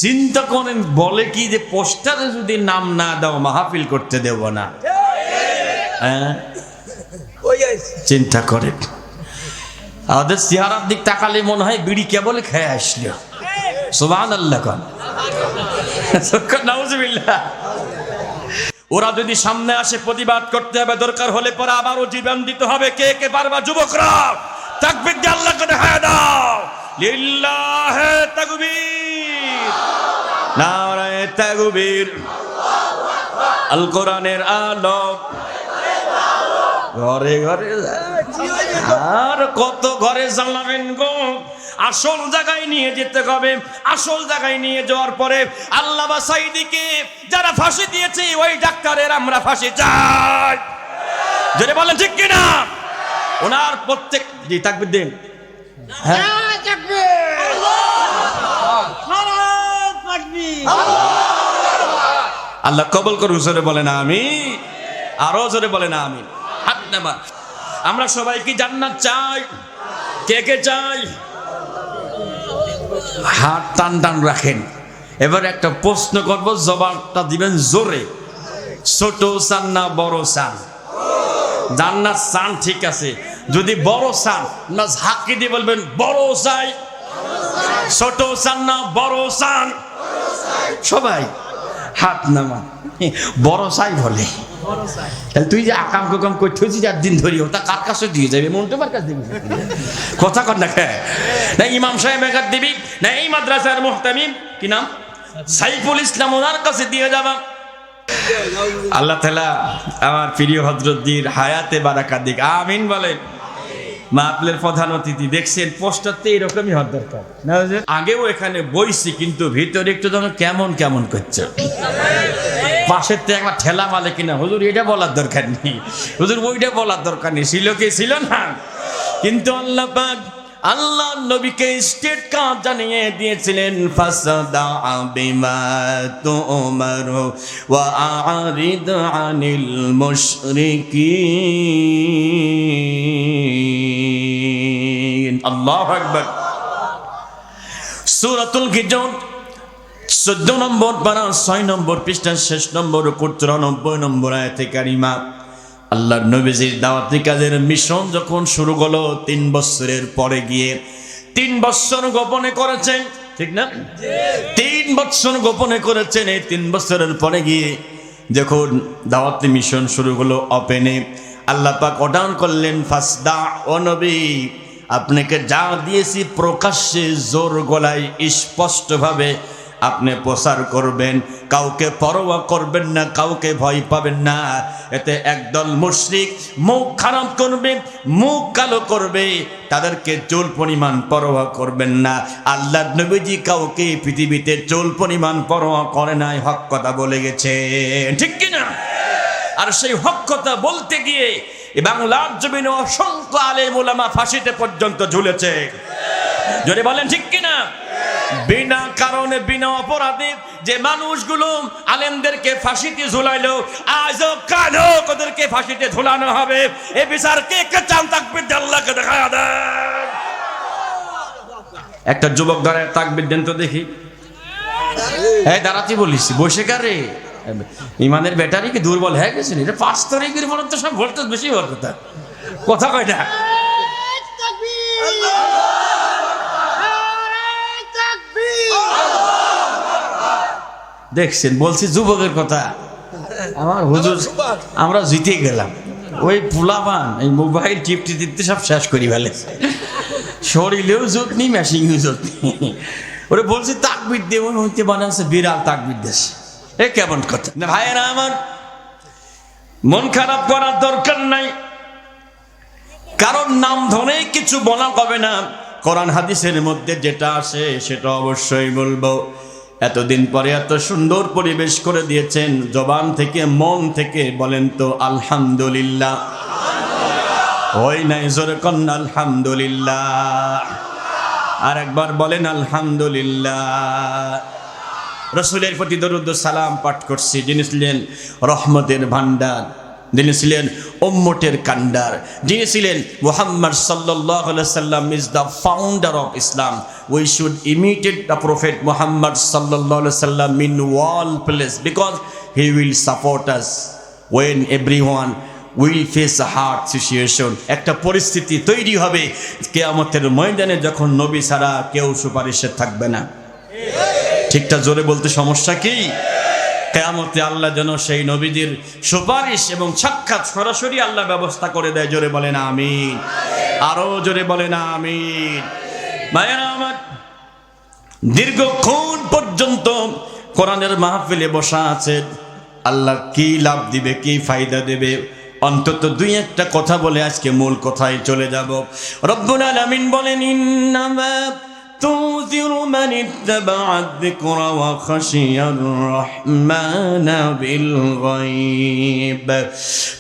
চিন্তা করেন, বলে কি যে পোস্টারে যদি নাম না দাও মাহফিল করতে দেব না। হ্যাঁ, চিন্তা করেন, আমাদের চেহারার দিক তাকালে মনে হয় বিড়ি কেবল খেয়ে আসলো। সুবহানাল্লাহ কোন নাউজুবিল্লাহ। ওরা যদি সামনে আসে প্রতিবাদ করতে হবে, দরকার হলে পরে আবারও জীবন দিতে হবে। কে কে পারবা? যুবকরা তাকবীর দিয়ে আল্লাহকে দেখায় দাও। লিল্লাহে তাকবীর, নারায়ে তাকবীর। আল কোরআনের আলো ঘরে ঘরে, আর কত ঘরে জ্বালাবেন গো। আসল জায়গায় নিয়ে যেতে হবে। আসল জায়গায় নিয়ে যাওয়ার পরে আল্লামা সাঈদীকে যারা ফাঁসি দিয়েছে ওই ডাক্তারের আমরা ফাঁসি চাই। যদি বলেন ঠিক কিনা? ওনার প্রত্যেক জি তাকবীর দিন। হ্যাঁ, আল্লাহ কবুল করুন। জোরে বলেন আমিন, আরো জোরে বলেন আমিন। হাত নামা। আমরা সবাই কি জান্নাত চাই? কে কে চাই? হাত টান টান রাখেন। এবার একটা প্রশ্ন করব, জবাবটা দিবেন জোরে। ছোট চান না বড় চান? জান্নাত চান, ঠিক আছে। যদি বড় চান না ঝাঁকি দিয়ে বলবেন বড় চাই। ছোট চান না বড় চান? সবাই হাত নামা। বড় চাই বলে। তুই যে আকাম কুকাম করতেছি 4 দিন ধরি, ওটা কার কাছে দিয়ে যাবে? মন্টুমার কাছে দিবি? কথা কর না কে? না ইমাম সাহেবের কাছে দিবি, না এই মাদ্রাসার মুহতামিম কি নাম সাইফুল ইসলাম, ওনার কাছে দিয়ে যাবা। আল্লাহ তাআলা আমার প্রিয় হযরতদের হায়াতে বারাকা দিক। আমিন বলেন। মাহফিলের প্রধান অতিথি দেখছেন, পোস্টারতে এরকমই হওয়ার দরকার। আগেও এখানে বইছি, কিন্তু ভিতরে একটু যেন কেমন কেমন করছে। পাশের থেকে একবার ঠেলা মালে কিনা, হুজুর এটা বলার দরকার নেই, হুজুর ওইটা বলার দরকার নেই, ছিল কি ছিল না। কিন্তু আল্লাহ পাক আল্লাহ নবীকে স্টেট কাজ জানিয়ে দিয়েছিলেন, ফাসদা বিমা তুমার ওয়া আরিদ আনিল মুশরিকিন। আল্লাহু আকবার। সূরাতুল হিজর 14 নম্বর পারা 6 নম্বর পৃষ্ঠার শেষ নম্বর 93 নম্বর আয়াতে কারিমা। আল্লাহর নবীজির দাওয়াতি কাজের মিশন যখন শুরু হলো 3 বছরের পরে গিয়ে 3 বছর গোপনে করেছেন, ঠিক না? 3 বছর গোপনে করেছেন। এই 3 বছরের পরে গিয়ে যখন দাওয়াতি মিশন শুরু হলো ওপেনে, আল্লাহ পাক অর্ডার করলেন, ফাসদা, ও নবী আপনাকে যা দিয়েছি প্রকাশ্যে জোর গলায় স্পষ্টভাবে আপনি প্রচার করবেন, কাউকে পরোয়া করবেন না, কাউকে ভয় পাবেন না। এতে একদল মুশরিক মুখ খারাপ করবে, মুখ কালো করবে, তাদেরকে চুল পরিমাণ পরোয়া করবেন না। আল্লাহর নবীজি কাউকে পৃথিবীতে চুল পরিমাণ পরোয়া করে নাই, হক কথা বলে গেছে, ঠিক কিনা? আর সেই হক কথা বলতে গিয়ে বাংলার জমিনে অসংখ্য আলেম ওলামা ফাঁসিতে পর্যন্ত ঝুলেছে। যদি বলেন ঠিক কিনা? বিনা কারণে বিনা অপরাধে যে মানুষগুলো আলেমদেরকে ফাঁসিতে ঝুলাইলো, আজও কালও ওদেরকে ফাঁসিতে ঝুলানো হবে। এই বিচার কে কে চান? তাকবীর দিয়ে আল্লাহকে দেখায়া দেন। একটা যুবক দাঁড়ায় তাকবীর দেন তো দেখি। এই দাঁড়াতে বলিস, বসে কারে ইমানের ব্যাটারি কি দুর্বল হয়ে গেছে? এটা 5 তারিখের পর তো সব ভোল্টেজ বেশি হওয়ার কথা। কথা কয় না। দেখছেন, বলছি যুবকের কথা। আমার হুজুর আমরা জিতে গেলাম। ওই পুলাবান এই মোবাইল টিপতে টিপতে সব শেষ করি ফেলে। শরীরেও জোট নেই, মেশিনেও জোট নেই। ওরে বলছি তাকবীর দেব, হইতে বানাচ্ছে বিড়াল তাকবীর দেশ। এ কেমন কথা না ভাইয়েরা আমার? মন খারাপ করার দরকার নাই, কারণ নাম ধরে কিছু বলা হবে না। কোরআন হাদিসের মধ্যে যেটা আসে সেটা অবশ্যই বলবো। এতদিন পরে এত সুন্দর পরিবেশ করে দিয়েছেন, জবান থেকে মন থেকে বলেন তো আলহামদুলিল্লাহ। ওই নাই জোরে কন্যা আলহামদুলিল্লাহ। আর একবার বলেন আলহামদুলিল্লাহ। রসুলের প্রতি দরুদ সালাম পাঠ করছি, যিনি ছিলেন রহমতের ভান্ডার, যিনি ছিলেন উম্মতের কান্ডার, যিনি ছিলেন মুহাম্মদ সাল্লাল্লাহু আলাইহি সাল্লাম is the founder of Islam. We should imitate the prophet Muhammad সাল্লাল্লাহু আলাইহি সাল্লাম in all place because he will support us when everyone will face a hard situation. একটা পরিস্থিতি তৈরি হবে কিয়ামতের ময়দানে যখন নবী ছাড়া কেউ সুপারিশে থাকবে না। ঠিকটা জোরে বলতে সমস্যা কি? কিয়ামতে আল্লাহ যেন সেই নবীদের সুপারিশ এবং সাক্ষাৎ সরাসরি আল্লাহ ব্যবস্থা করে দেয়। জোরে বলেন আমিন, আরো জোরে বলেন আমিন। ভাইয়েরা আমার, দীর্ঘক্ষণ পর্যন্ত কোরআনের মাহফিলে বসা আছে, আল্লাহ কি লাভ দিবে, কি ফায়দা দেবে, অন্তত দুই একটা কথা বলে আজকে মূল কথায় চলে যাব। রব্বুল আলামিন বলেন, ইন্নামা তুযিরু মান ইত্তাবা'a যিকরা ওয়া খাশিয়ার রাহমানা বিল গায়ব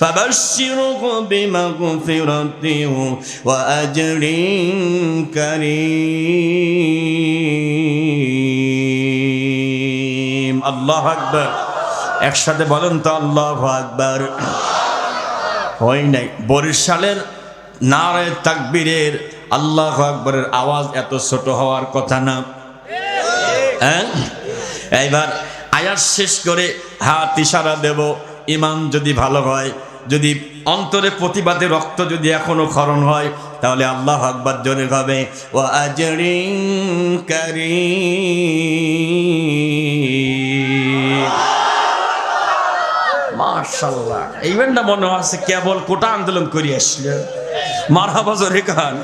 ফাবাশশিরহু বিমাগফিরাতিন ওয়া আজরিন কারীম। আল্লাহু আকবার। একসাথে বলেন তো আল্লাহু আকবার। হয় নাই বরিশালের নারে তাকবীরের আল্লাহু আকবারের আওয়াজ এত ছোট হওয়ার কথা না। এইবার আয়াত শেষ করে হাত ইশারা দেব। ইমান যদি ভালো হয়, যদি অন্তরে প্রতিবাদে রক্ত যদি এখনো ক্ষরণ হয়, তাহলে আল্লাহু আকবার জোরে হবে ওয়া আজরিন কারীম। মাশাআল্লাহ। এইবার না মনে হচ্ছে কেবল কোটা আন্দোলন করে আসলে। মারহাবা জোরে কান।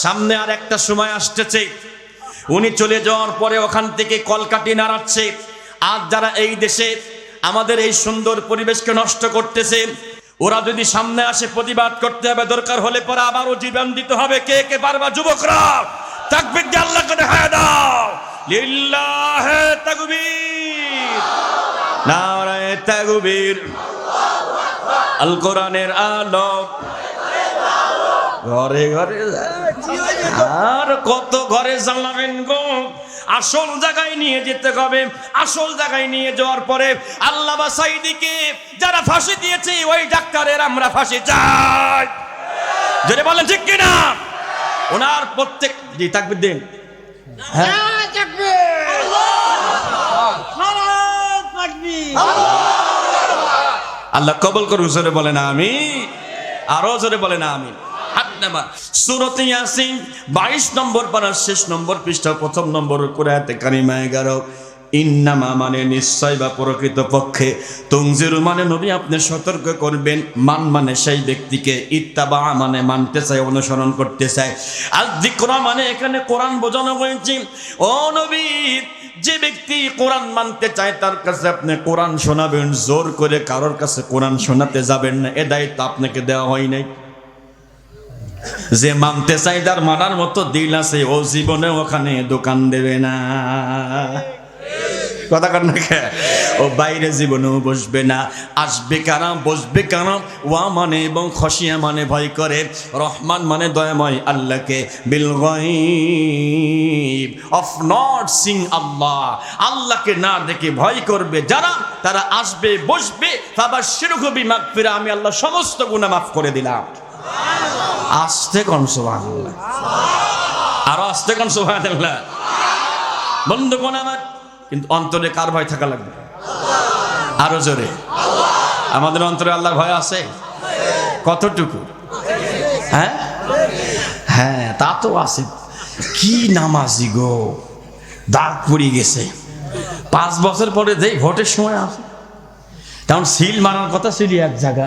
সামনে আর একটা সময় আসতেছে, উনি চলে যাওয়ার পরে ওখান থেকে কলকাঠি নাড়াচ্ছে। আর যারা এই দেশে আমাদের এই সুন্দর পরিবেশকে নষ্ট করতেছে, ওরা যদি সামনে আসে প্রতিবাদ করতে হবে, দরকার হলে পরে আবারও জীবন দিতে হবে। কে কে পারবা যুবকরা? তাকবীর দিয়ে আল্লাহকে দেখায় দাও। লিল্লাহে তাকবীর, নারায়ে তাকবীর। আল কোরআনের আলো ঘরে ঘরে, আর কত ঘরে জ্বালাবেন গো? আসল জায়গায় নিয়ে যেতে হবে। আসল জায়গায় নিয়ে যাওয়ার পরে আল্লামা সাঈদীকে যারা ফাঁসি দিয়েছে, ওই ডাক্তারের আমরা ফাঁসি চাই। যদি বলেন ঠিক কিনা? ওনার প্রত্যেক জি তাকবীর দিন। আল্লাহ কবুল করুন। জোরে বলেন আমিন, আরো জোরে বলেন আমিন। সূরাতে ইয়াসিন 22 নম্বর পারা শেষ নম্বর পৃষ্ঠা প্রথম নম্বর আয়াতে কারিমা 11। ইন্নামা মানে নিশ্চয় বা প্রকৃত পক্ষে, তুনজিরু মানে নবী আপনি সতর্ক করবেন, মান মানে সেই ব্যক্তিকে, ইত্তাবা মানে মানতে চায়, অনুসরণ করতে চায়, আর যিকরা মানে এখানে কোরআন বোঝানো হয়েছে। ও নবী, যে ব্যক্তি কোরআন মানতে চায় তার কাছে আপনি কোরআন শোনাবেন, জোর করে কারোর কাছে কোরআন শোনাতে যাবেন না। এ দায়িত্ব আপনাকে দেওয়া হয় নাই। যে মানতে চাই, তার মানার মতো দিল আছে, ও জীবনে ওখানে দোকান দেবে না। কথা কর না কে? ও বাইরে জীবনেও বসবে না। আসবে কারা, বসবে কারা? ওয়া মানে এবং খসিয়া মানে ভয় করে, রহমান মানে দয়াময় আল্লাহকে, বিল গায়ব অফ নট সিং আল্লাহ, আল্লাহকে না দেখে ভয় করবে যারা, তারা আসবে বসবে। ফাবাশশিরহু বিমাগফিরা, আমি আল্লাহ সমস্ত গুনাহ মাফ করে দিলাম। আস্তে কোন সুবহানাল্লাহ, আরো আস্তে কোন সুবহানাল্লাহ। বন্ধুগণ আমার, কিন্তু অন্তরে কার ভয় থাকা লাগবে? আরো জোরে। আমাদের অন্তরে আল্লাহর ভয় আছে কতটুকু? হ্যাঁ হ্যাঁ, তা তো আছে। কি নামাজি গো, দাগ পড়ে গেছে। 5 বছর পরে যেই ভোটের সময় আসে, তখন সিল মারার কথা ছিল এক জায়গা,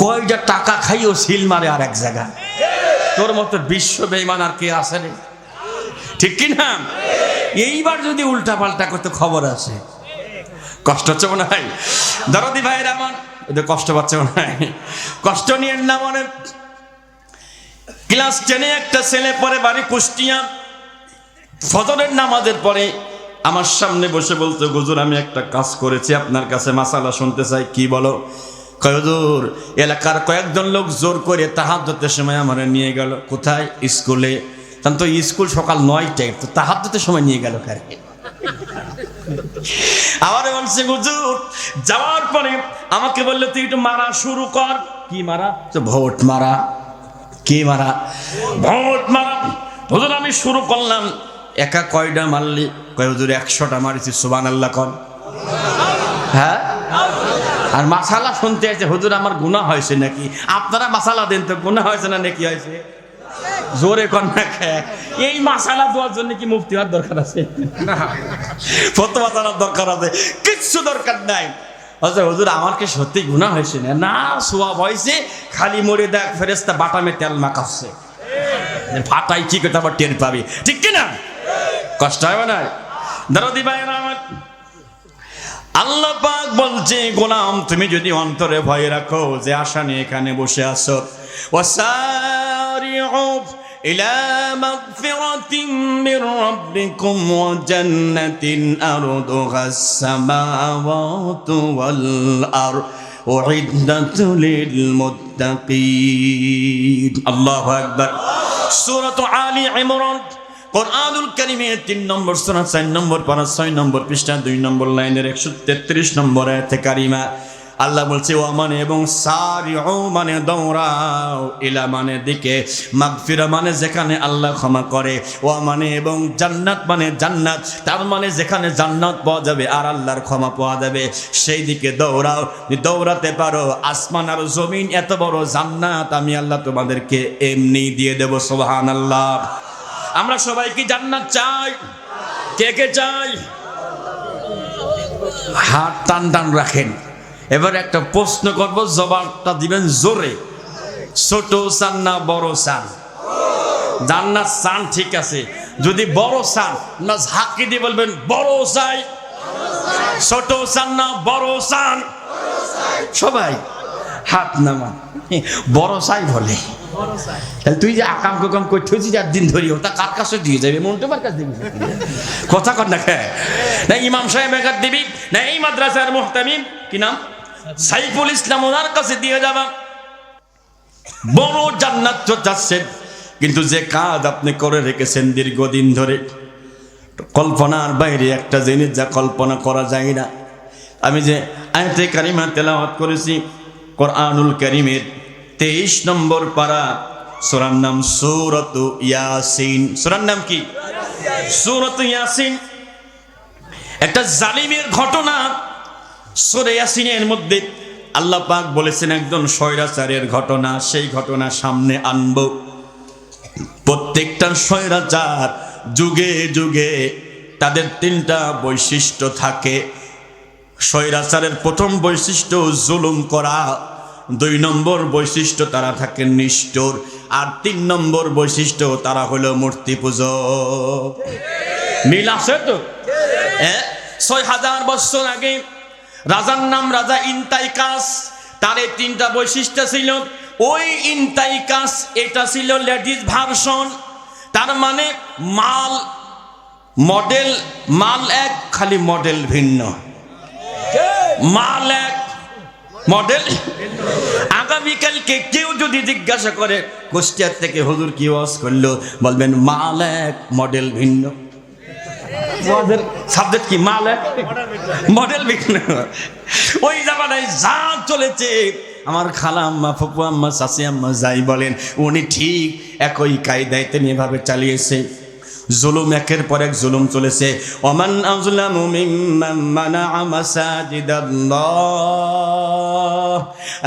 কয়টা টাকা খাইও সিল মারে আর এক জায়গা। তোর মতো বিশ্ব বেঈমান আর কে আছে রে? ঠিক কি না? এইবার যদি উল্টা পাল্টা করতে খবর আছে, কষ্ট হচ্ছে মনে হয়? দরদি ভাইয়ের আমার, ওদের কষ্ট পাচ্ছে মনে হয়। কষ্ট নিয়ে না মনে। ক্লাস 10-এ একটা ছেলে পরে বাড়ি কুষ্টিয়া, ফজরের নামাজের পরে আমার সামনে বসে বলতো, হুজুর আমি একটা কাজ করেছি, আপনার কাছে মাসালা শুনতে চাই। কি বলো? কয় হুজুর, এলাকার কয়েকজন লোক জোর করে তাহাজ্জুদের সময় আমার নিয়ে গেল। কোথায়? স্কুলে। তখন তো স্কুল সকাল 9টায়, তো তাহাজ্জুদের সময় নিয়ে গেল কারে? আবার বলছে হুজুর যাওয়ার পরে আমাকে বললে তুই একটু মারা শুরু কর। কি মারা? ভোট মারা। কি মারা? ভোট মারা। হুজুর আমি শুরু করলাম। একা কয়টা মারলি? কয় হুজুর 100টা মারিছি। সুবহানাল্লাহ কর। হ্যাঁ, আর মাসালা শুনতে আছে হুজুর আমার গুনাহ হয়েছে নাকি? আপনারা মাসালা দেন তো, গুনাহ হয়েছে না নাকি হয়েছে? জোরে কর না। এই মাসালা দেওয়ার জন্য কি মুফতি হওয়ার দরকার আছে? ফতোয়া জানার দরকার আছে? কিচ্ছু দরকার নাই। হুজুর আমার কি সত্যি গুনাহ হয়েছে? না, সওয়াব হয়েছে। খালি মরে দেখ ফেরেশতা বাটামে তেল মাখাচ্ছে, ফাটাই কি কথা আবার টের পাবি, ঠিক কিনা? কষ্ট হবে না? দরদি ভাইরা আমার, আল্লাহ পাক বলছে গোলাম তুমি যদি অন্তরে ভয় রাখো যে আশা নিয়ে এখানে বসে আছো, ওয়াসারিউ ইলা মাগফিরাতিন মির রাব্বিকুম ওয়া জান্নাতিন আরদুহাস সামাওয়াতু ওয়াল আরদ উইদ্দাত লিল মুত্তাকিন। আল্লাহু আকবার। সূরা আলী ইমরান কুরআনুল কারীমের 3 নম্বর সূরা 4 নম্বর পারা 6 নম্বর পৃষ্ঠা 2 নম্বর লাইনের 133 নম্বর আয়াতে কারিমা আল্লাহ বলছে ওয়া মানে এবং সারিউ মানে দৌড়াও, ইলা মানে দিকে, মাগফিরা মানে যেখানে আল্লাহ ক্ষমা করে, ওয়া মানে এবং জান্নাত মানে জান্নাত, তার মানে যেখানে জান্নাত পাওয়া যাবে আর আল্লাহর ক্ষমা পাওয়া যাবে সেই দিকে দৌড়াও। দৌড়াতে পারো, আসমান আর জমিন এত বড় জান্নাত আমি আল্লাহ তোমাদেরকে এমনি দিয়ে দেব। সুবহানাল্লাহ। আমরা সবাই কি জান্নাত চাই? কে কে চাই? হাত টান টান রাখেন। এবার একটা প্রশ্ন করব, জবাবটা দিবেন জোরে। ছোট চান না বড় চান? জান্নাত চান, ঠিক আছে। যদি বড় চান না ঝাঁকি দিয়ে বলবেন বড় চাই। ছোট চান না বড় চান? সবাই হাত নামান। বড় চাই বলে। তাহলে তুই যে আকাম কুকাম করতেছিস 4 দিন ধরে, ওটা কার কাছে দিয়ে যাবে? মন্টুবার কাছে দিবি? কথা কর না। খেয়ে না ইমাম সাহেবের কাছে দিবি, না এই মাদ্রাসার মুহতামিম কি নাম সাইফুল ইসলাম ওনার কাছে দিয়ে যাবা। বড় জান্নাত তো যাচ্ছেন, কিন্তু যে কাজ আপনি করে রেখেছেন দীর্ঘদিন ধরে, কল্পনার বাইরে একটা জিনিস যা কল্পনা করা যায় না। আমি যে আয়াতে কারিমা তেলাওয়াত করেছি কোরআনুল কারীমের 23 নম্বর পারা, সূরার নাম সূরাতু ইয়াসিন। সূরার নাম কি? সূরাতু ইয়াসিন। একটা জালিমের ঘটনা সূরা ইয়াসিনের মধ্যে আল্লাহ পাক বলেছেন একজন স্বৈরাচারের ঘটনা। সেই ঘটনা সামনে আনব। প্রত্যেকটা স্বৈরাচার যুগে যুগে তাদের 3টা বৈশিষ্ট্য থাকে। স্বৈরাচারের প্রথম বৈশিষ্ট্য জুলুম করা, 2 নম্বর বৈশিষ্ট্য তারা থাকে নিষ্ঠুর, আর 3 নম্বর বৈশিষ্ট্য তারা হলো মূর্তি পূজক। মিল আছে তো? 6000 বছর আগে রাজার নাম রাজা ইনতাইকাস। তার 3টা বৈশিষ্ট্য ছিল। ওই ইনতাইকাস এটা ছিল লেডিজ ভার্সন, তার মানে মাল মডেল, মাল এক, খালি মডেল ভিন্ন। মাল এক, মডেল। আগামীকালকে কেউ যদি জিজ্ঞাসা করে কুষ্টিয়া থেকে হুজুর কি ওয়াজ করলো, বলবেন মাল এক, মডেল ভিন্ন। সাবজেক্ট কি? মাল এক, মডেল ভিন্ন। ওই জামানায় যা চলেছে, আমার খালা আম্মা, ফুপু আম্মা, চাচি আম্মা যাই বলেন, উনি ঠিক একই কায়দায় তিনি এভাবে চালিয়েছে। জুলুম একের পর এক জুলুম চলেছে। ওমান আযলামু মিম্মান মানাআ মাসাজিদাল্লাহ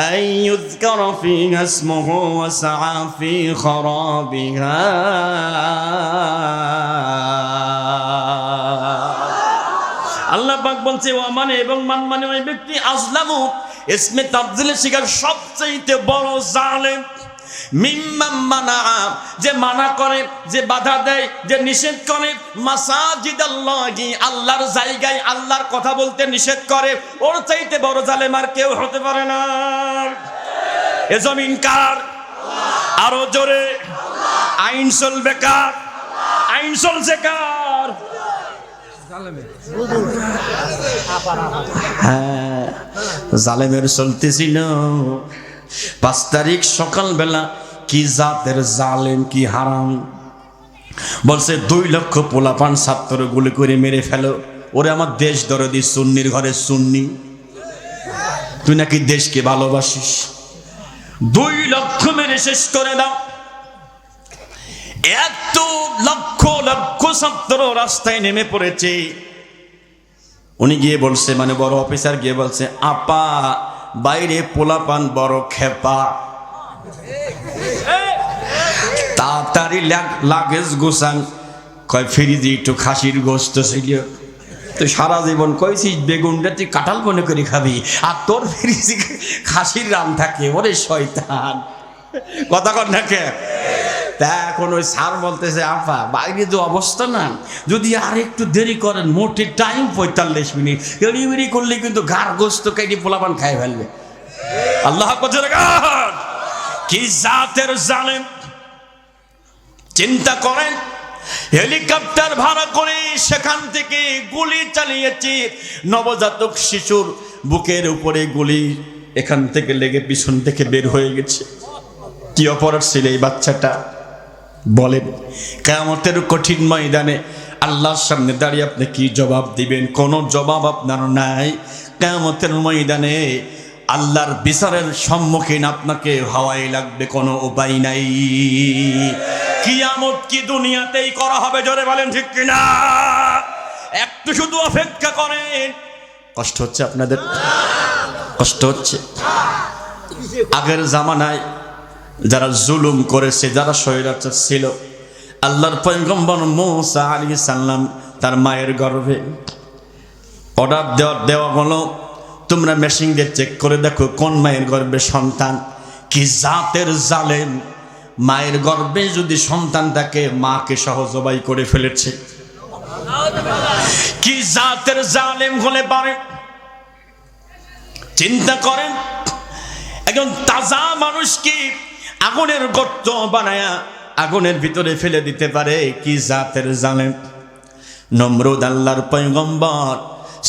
আন ইউযকারা ফীহা ইসমুহু ওয়া সাআ ফী খারাবিহা। আল্লাহ পাক বলছে ওয়ামান এবং মান মানে ওই ব্যক্তি, আযলামু ইসমে তাফযীলের শিকার সবচেয়ে বড় জালেম। মিম্মান মানাআ যে মানা করে, যে বাধা দেয়, যে নিষেধ করে, মাসাজিদাল্লাহি আল্লাহর জায়গায় আল্লাহর কথা বলতে নিষেধ করে, ওর চাইতে বড় জালেম আর কেউ হতে পারে না। এ জমিন কার? আরো জোরে। আইন চলবে কার? আইন চলছে কার? হ্যাঁ, জালেমের চলতেছিল। 5 তারিখ সকালবেলা কি জাতের জালেম, কি হারাম, বলছে 2 লক্ষ পোলাপান ছাত্র গুলি করে মেরে ফেলো। ওরে আমার দেশ দরদি সুন্নির ঘরে সুন্নি, তুই নাকি দেশকে ভালোবাসিস, 2 লক্ষ মেরে শেষ করে দাও। এত লক্ষ লক্ষ ছাত্র রাস্তায় নেমে পড়েছে। উনি গিয়ে বলছে, মানে বড় অফিসার গিয়ে বলছে, আপা বাইরে পোলাপান বড় খেপা, তাড়াতাড়ি লাগেজ গোছান। কয় ফ্রিজে একটু খাসির গোস্ত ছিল, তুই সারা জীবন কইছিস বেগুনটা তুই কাঁঠাল মনে করে খাবি, আর তোর ফ্রিজে খাসির রাম থাকে। ওরে শয়তান, কথা কর না কে? তা এখন ওই স্যার বলতেছে, আপা বাইরে যে অবস্থা না, যদি আর একটু দেরি করেন, মোটে টাইম 45 মিনিট, এড়ি করলে কিন্তু ঘাড় গোস্ত কেটে পোলাপান খাই ফেলবে। আল্লাহ কি জাতের জালেম! চিন্তা করেন, হেলিকপ্টার ভাড়া করে সেখান থেকে গুলি চালিয়েছে, নবজাতক শিশুর বুকের উপরে গুলি এখান থেকে লেগে পিছন থেকে বের হয়ে গেছে। কি অপরাধ ছিল এই বাচ্চাটা? বলেন, কিয়ামতের কঠিন ময়দানে আল্লাহর সামনে দাঁড়িয়ে আপনি কি জবাব দিবেন? কোনো জবাব আপনার নাই। কিয়ামতের ময়দানে আল্লাহর বিচারের সম্মুখীন আপনাকে হওয়াই লাগবে, কোনো উপায় নাই। কিয়ামত কি দুনিয়াতেই করা হবে? জোরে বলেন ঠিক কিনা? একটু শুধু অপেক্ষা করেন। কষ্ট হচ্ছে আপনাদের? কষ্ট হচ্ছে? আগের জামানায় যারা জুলুম করেছে, যারা স্বৈরাচার ছিল, আল্লাহর পয়গম্বর মূসা আলাইহিস সালাম তার মায়ের গর্ভে অর্ডার দেওয়া হলো, তোমরা মেশিন দিয়ে চেক করে দেখো কোন মায়ের গর্ভে সন্তান। কি জাতের জালেম! মায়ের গর্ভে যদি সন্তান থাকে, মাকে সহ জবাই করে ফেলেছে। কি জাতের জালেম হলে পারে? চিন্তা করেন, একজন তাজা মানুষকে আগুনের গর্ত বানায়া আগুনের ভিতরে ফেলে দিতে পারে। কি জাতের জালেম! নমরুদ আল্লাহর পয়গম্বর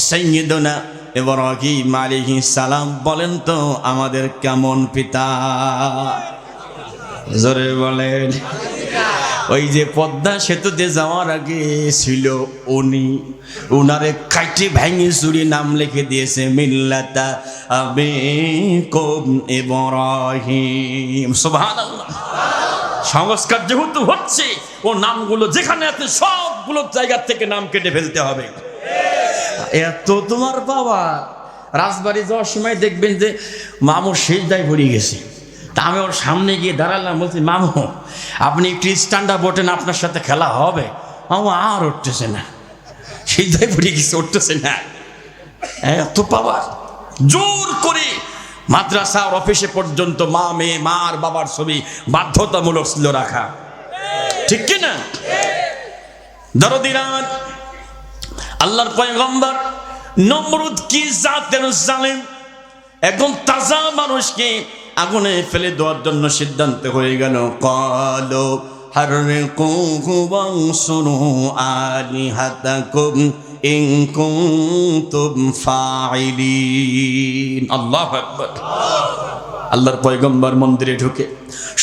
সাইয়্যিদুনা ইব্রাহিম আলাইহিস সালাম বলেন তো, আমাদের কেমন পিতা? জোরে বলেন। ওই যে পদ্মা সেতুতে যাওয়ার আগে ছিল উনি, উনারে কাইটে ভেঙে চুরি নাম লিখে দিয়েছে মিল্লাতা আবিকুম ইব্রাহিম। সুবহানাল্লাহ। সংস্কার যেহেতু হচ্ছে, ও নামগুলো যেখানে আছে সবগুলো জায়গা থেকে নাম কেটে ফেলতে হবে। এত তোমার বাবা রাজবাড়ি যাওয়ার সময় দেখবেন যে মামুর সেজদায় পড়ে গেছে। তা আমি ওর সামনে গিয়ে দাঁড়ালাম, বলছি, মামু আপনি একটু স্ট্যান্ডার বোটেন, আপনার সাথে খেলা হবে। মামু আর উঠতেছে না, সেজদায় পড়ে গেছে, উঠতেছে না। এত পাওয়ার! জোর করে মাদ্রাসা আর অফিসে পর্যন্ত মা মেয়ে, মার বাবার ছবি বাধ্যতামূলক ছিল রাখা, ঠিক কিনা? দরদিরাত আল্লাহর পয়গম্বর নমরুদ কি জাতের জালেম! একদম তাজা মানুষকে আগুনে ফেলে দেওয়ার জন্য সিদ্ধান্ত হয়ে গেল। ক্বালু হাররিকুহু ওয়ানসুরু আলিহাতাকুম ইন কুনতুম ফাইলিন। আল্লাহু আকবার। আল্লাহর পয়গম্বর মন্দিরে ঢুকে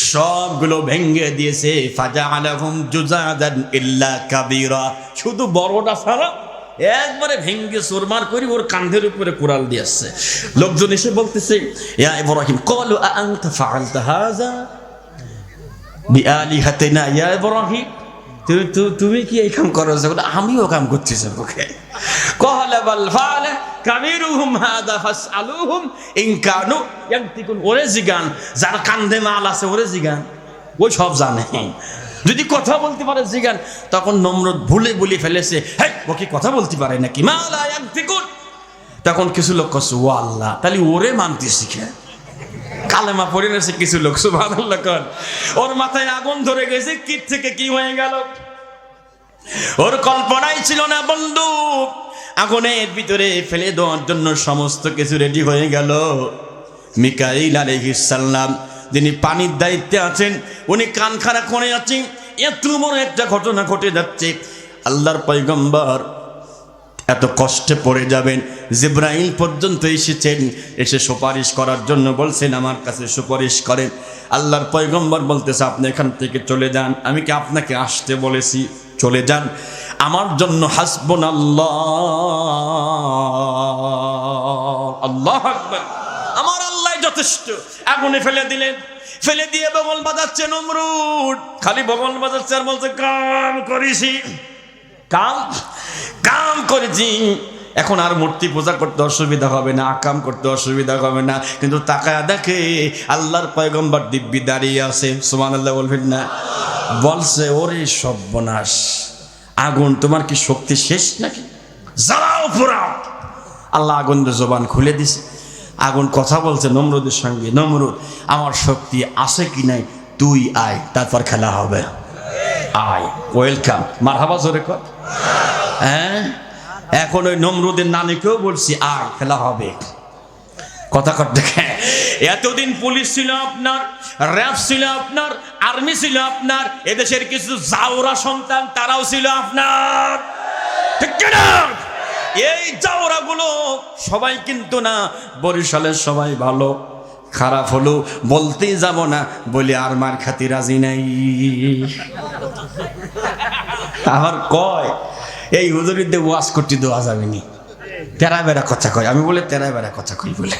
সবগুলো ভেঙে দিয়েছে। ফাজাআলাহুম জুজাদান ইল্লা কাবীরা, শুধু বড়টা ছাড়া একবারে ভেঙ্গে চুরমার করে ওর কাঁধের উপরে কুড়াল দিয়ে আসছে। লোকজন এসে বলতেছে, ইয়া ইব্রাহিম, ক্বালু আনতা ফাআলতা হাযা বিআলিহাতিনা ইয়া ইব্রাহিম, তুমি কি এই কাম করছ? আমিও কাম করতেছি। ওকে ক্বালা বাল ফাআলা কাবীরুহুম হাযা ফাসআলুহুম ইন কানু ইয়ানতিকুন। ওরে জিগান, যার কাঁধে মাল আছে ওরে জিগান, ওই সব জানে। যদি কথা বলতে পারে জিগান। তখন নমরুদ ভুলে ফেলেছে, হ্যাঁ ও কি কথা বলতে পারে নাকি? মা লা ইয়ানতিকুন। তখন কিছু লোক কছে, ও আল্লাহ, তাহলে ওরে মানতে শিখে কালেমা পড়ে নেছে কিছু লোক। সুবহানাল্লাহ। ওর মাথায় আগুন ধরে গেছে, কি থেকে কি হয়ে গেল ওর কল্পনাই ছিল না। বন্ধু, আগুনের ভিতরে ফেলে দেওয়ার জন্য সমস্ত কিছু রেডি হয়ে গেল। মিকাইল আলাইহিস সালাম, যিনি পানির দায়িত্বে আছেন, উনি কান খাড়া করে আছেন। এত বড় একটা ঘটনা ঘটে যাচ্ছে, আল্লাহর পয়গম্বর এত কষ্টে পড়ে যাবেন। জিবরাইল পর্যন্ত এসেছেন, এসে সুপারিশ করার জন্য বলছেন, আমার কাছে সুপারিশ করেন। আল্লাহর পয়গম্বর বলতেছে, আপনি এখান থেকে চলে যান। আমি কি আপনাকে আসতে বলেছি? চলে যান। আমার জন্য হাসবুনাল্লাহ, আল্লাহু আকবার, আমার আল্লাহ যথেষ্ট। আগুনে ফেলে দিলেন, ফেলে দিয়ে বগল বাজাচ্ছে নমরুদ, খালি বগল বাজাচ্ছে আর বলছে কাম করেছি, কাম করেছি, এখন আর মূর্তি পূজা করতে অসুবিধা হবে না, আকাম করতে অসুবিধা হবে না। কিন্তু তাকায়া দেখে আল্লাহর পয়গম্বর দিব্যি দাঁড়িয়ে আছে, সুবহানাল্লাহ বলবেন না? বলছে ওরে সর্বনাশ, আগুন তোমার কি শক্তি শেষ নাকি? জ্বালাও পোড়াও। আল্লাহ আগুনের জবান খুলে দিছে, আগুন কথা বলছে নমরুদের সঙ্গে, নমরুদ আমার শক্তি আছে কি নাই তুই আয়, তারপর খেলা হবে, আয়, ওয়েলকাম, মারহাবা জোরে কর। হ্যাঁ, এখন ওই নমরুদের নানিকেও বলছি আয়, খেলা হবে। কথা কর দেখে, এতদিন পুলিশ ছিল আপনার, র্যাব ছিল আপনার, আর্মি ছিল আপনার, এদেশের কিছু জাউরা সন্তান তারাও ছিল আপনার, ঠিক কিনা? এই জাউরা গুলো সবাই কিন্তু না, বরিশালের সবাই ভালো, খারাপ হলো বলতেই যাব না বলে আর মার খাতি রাজি নাই। আবার কয় এই হুজুরিতে ওয়াজ করতে দেওয়া যাবে নি, তেরা বেড়া কথা কয়। আমি বলে তেরা বেড়া কথা কই বলে।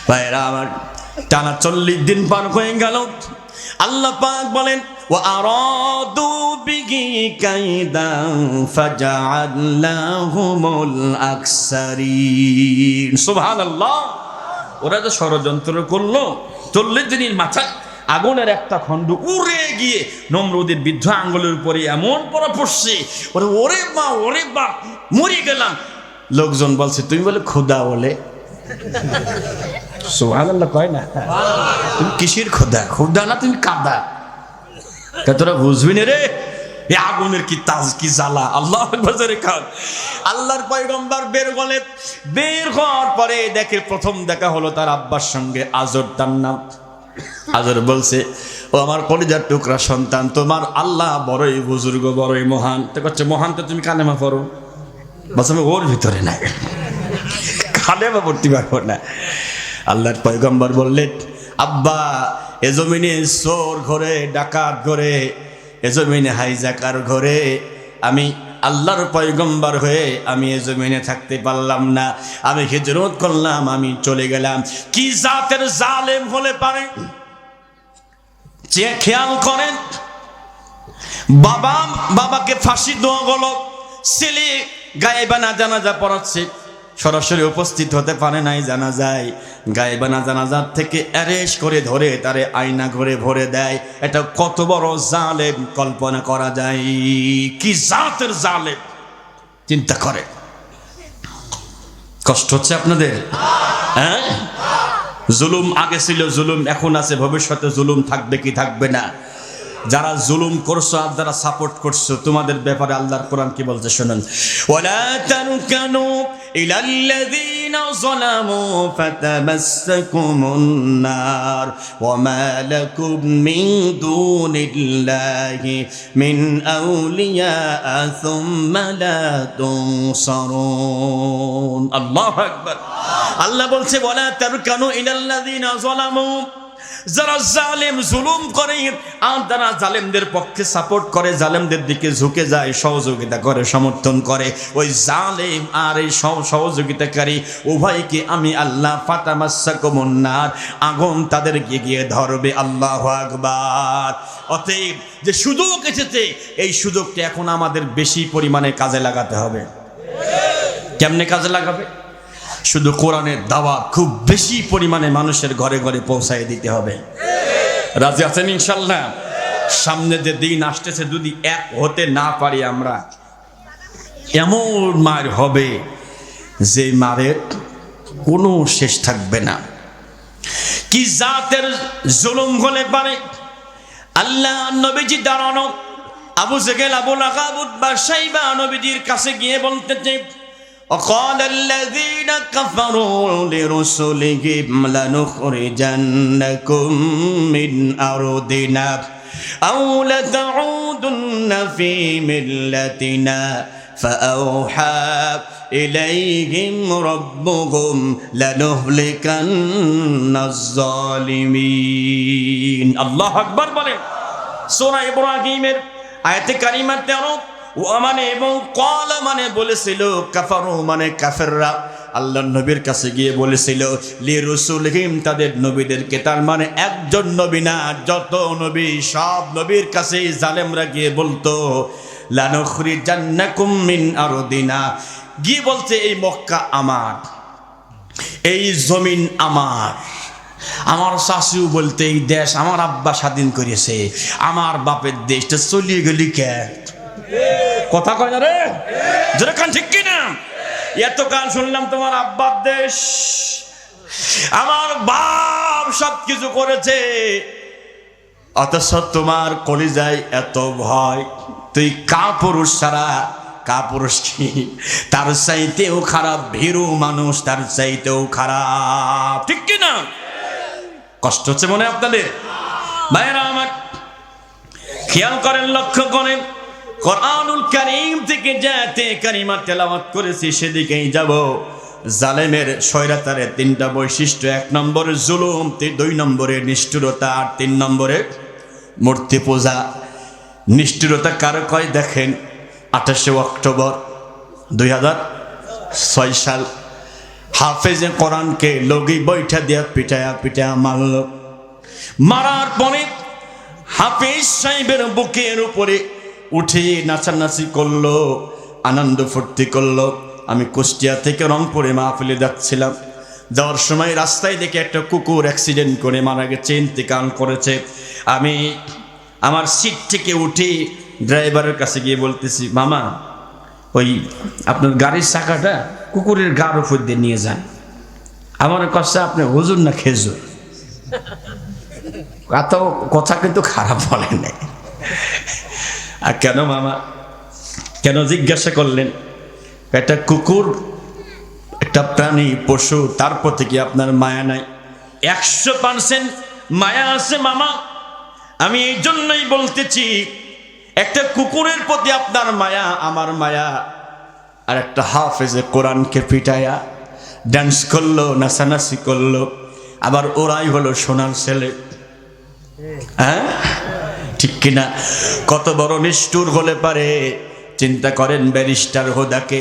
ভাইরা আমার, টানা 40 দিন পার হয়ে গেল। আল্লাহ পাক বলেন ওয়া আরাদু বিহি কাইদান ফাজআলনাহুমুল আকসারিন। সুবহানাল্লাহ। ওরা যে ষড়যন্ত্র করলো, 40 দিনের মাথায় আগুনের একটা খণ্ড উড়ে গিয়ে নমরুদের বৃদ্ধ আঙ্গুলের উপরে এমন পড়া পড়ছে, ওরে মা, ওরে বা, মরে গেলাম। লোকজন বলছে তুমি বলে খোদা বলে, সুবহানাল্লাহ কয় না? তুমি কিসের খোদা? খোদা না, তুমি কাদা। তোরা বুঝবি না রে, এই আগুনের কি তাজ, কি জ্বালা। আল্লাহ বাজারে খান। আল্লাহর পয়গম্বর বের হওয়ার পরে দেখে, প্রথম দেখা হলো তার আব্বার সঙ্গে, আজর তার নাম। আজর বলছে ও আমার কলিজার টুকরা সন্তান, তোমার আল্লাহ বড়ই বুজুর্গ, বড়ই মহান। তো করছে মহান তো তুমি কালেমা পড়ো। বলছে আমি ওর ভিতরে নাই, কালেমা পড়তে পারবো না। আল্লাহর পয়গম্বর বললেন আব্বা, এ জমিনে চোর ঘরে, ডাকাত ঘরে, এ জমিনে হাইজাকার ঘরে আমি আল্লাহর পয়গম্বর হয়ে আমি এ জমিনে থাকতে পারলাম না, আমি হিজরত করলাম, আমি চলে গেলাম। কি জাতের জালেম হলে পারে? যে খেয়াল করেন, বাবাকে ফাঁসি দেওয়া গেল, ছেলে গায়েবানা জানাজা পড়াচ্ছে, সরাসরি উপস্থিত হতে পারে নাই জানাজায়, গায়েবানা জানাজার থেকে অ্যারেস্ট করে ধরে তারে আয়না ঘরে ভরে দেয়। এটা কত বড় জালেম কল্পনা করা যায়? কি জাতের জালেম চিন্তা করে। কষ্ট হচ্ছে আপনাদের? হ্যাঁ, জুলুম আগে ছিল, জুলুম এখন আছে, ভবিষ্যতে জুলুম থাকবে কি থাকবে না? যারা জুলুম করছো আর যারা সাপোর্ট করছো, তোমাদের ব্যাপারে আল্লাহর কোরআন কি বলছে শুনুন। ওয়ালা তানকানু ইলাল্লাযীনা যালামু ফাতামাসসাকুমুন নার ওয়া মা লাকুম মিন দুনিল্লাহি মিন আউলিয়া সুম্মা লা তুনসারুন। আল্লাহু আকবার। আল্লাহ বলছে ওয়ালা তানকানু ইলাল্লাযীনা যালামু, যারা জালেম জুলুম করে আর যারা জালেমদের পক্ষে সাপোর্ট করে, জালেমদের দিকে ঝুঁকে যায়, সহযোগিতা করে, সমর্থন করে, ওই জালেম আর এই সহযোগিতাকারী উভয়কে আমি আল্লাহ ফাতামাসসাকুমুন নার, আগুন তাদেরকে গিয়ে ধরবে। আল্লাহু আকবার। অতএব যে সুযোগ এসেছে, এই সুযোগটা এখন আমাদের বেশি পরিমাণে কাজে লাগাতে হবে। কেমনে কাজে লাগাবে? শুধু কোরআনের দাওয়াত খুব বেশি পরিমাণে মানুষের ঘরে ঘরে পৌঁছায় দিতে হবে। রাজি আছেন ইনশাল্লাহ? সামনে যে দিন আসতেছে, যদি এক হতে না পারি আমরা, এমন মার হবে যে মারের কোনো শেষ থাকবে না। কি জাতের জুলুম হলে পারে? আল্লাহ নবীজি দাঁড়ানো, আবু জেহেল, আবু লাহাব, উতবা, শাইবা নবীজির কাছে গিয়ে বলতেছে وقال الذين كفروا لرسلهم لنخرجنكم من أرضنا أو لتعودن في ملتنا فأوحى إليهم ربهم لنهلكن الظالمين। الله أكبر বলেন। সূরা ইব্রাহিমের আয়াতে কারিমা 13 মানে এবং ক্বালা মানে বলেছিল, কাফারু মানে কাফেররা আল্লাহর নবীর কাছে গিয়ে বলেছিল লি রাসূলিহিম তাদের নবীদেরকে, তার মানে একজন নবী না, যত নবী সব নবীর কাছে জালেমরা গিয়ে বলতো লানুখরিজান্নাকুম মিন আরদিনা, গিয়ে বলতে এই মক্কা আমার, এই জমিন আমার, আমার শাশু বলতে এই দেশ আমার আব্বা স্বাধীন করেছে, আমার বাপের দেশটা চলিয়ে গেলি কে? কথা কয় না রে, জোরে কান ঠিক কিনা? এত কান শুনলাম তোমার আব্বার দেশ, আমার বাপ সব কিছু করেছে, অথচ তোমার কলিজায় এত ভয়, তুই কাপুরুষ ছাড়া, কাপুরুষ কি তার চাইতেও খারাপ, ভীরু মানুষ তার চাইতেও খারাপ, ঠিক কিনা? কষ্ট হচ্ছে মনে আপনাদের? ভাইরা আমার খেয়াল করেন, লক্ষ্য করেন, কোরআনুল কারীম থেকে জাতে কারিমা তেলাওয়াত করেছি, সেদিকেই যাব। জালেমের স্বৈরাচারের তিনটা বৈশিষ্ট্য: 1 নম্বরে জুলুম, 2 নম্বরে নিষ্ঠুরতা, আর 3 নম্বরে মূর্তি পূজা। নিষ্ঠুরতা কার কয় দেখেন, 28 অক্টোবর 2006 সাল হাফেজে কোরআনকে লগি বৈঠা দিয়া পিটায়া পিটায়া মারল। মারার পরে হাফেজ সাহেবের বুকের উপরে উঠে নাচানাচি করলো, আনন্দ ফুর্তি করলো। আমি কুষ্টিয়া থেকে রংপুরে মাহফিলে যাচ্ছিলাম, যাওয়ার সময় রাস্তায় দেখে একটা কুকুর অ্যাক্সিডেন্ট করে মারা গেছে, ইন্তেকাল করেছে। আমি আমার সিট থেকে উঠে ড্রাইভারের কাছে গিয়ে বলতেছি, মামা ওই আপনার গাড়ির চাকাটা কুকুরের গার উপর দিয়ে নিয়ে যান। আমার কাছে আপনি হুজুর না খেজুর, এত কথা কিন্তু খারাপ বলে নাই। আর কেন মামা, কেন জিজ্ঞাসা করলেন? একটা কুকুর একটা প্রাণী পশু, তার প্রতি কি আপনার মায়া নাই? 100% মায়া আছে মামা। আমি এই জন্যই বলতেছি, একটা কুকুরের প্রতি আপনার মায়া, আমার মায়া। আর একটা হাফেজে কোরআনকে পিটায়া ডান্স করলো, নাচানাচি করলো, আবার ওরাই হলো সোনার ছেলে। হ্যাঁ ঠিক কিনা? কত বড় নিষ্ঠুর হলে পারে চিন্তা করেন। ব্যারিস্টার হোদাকে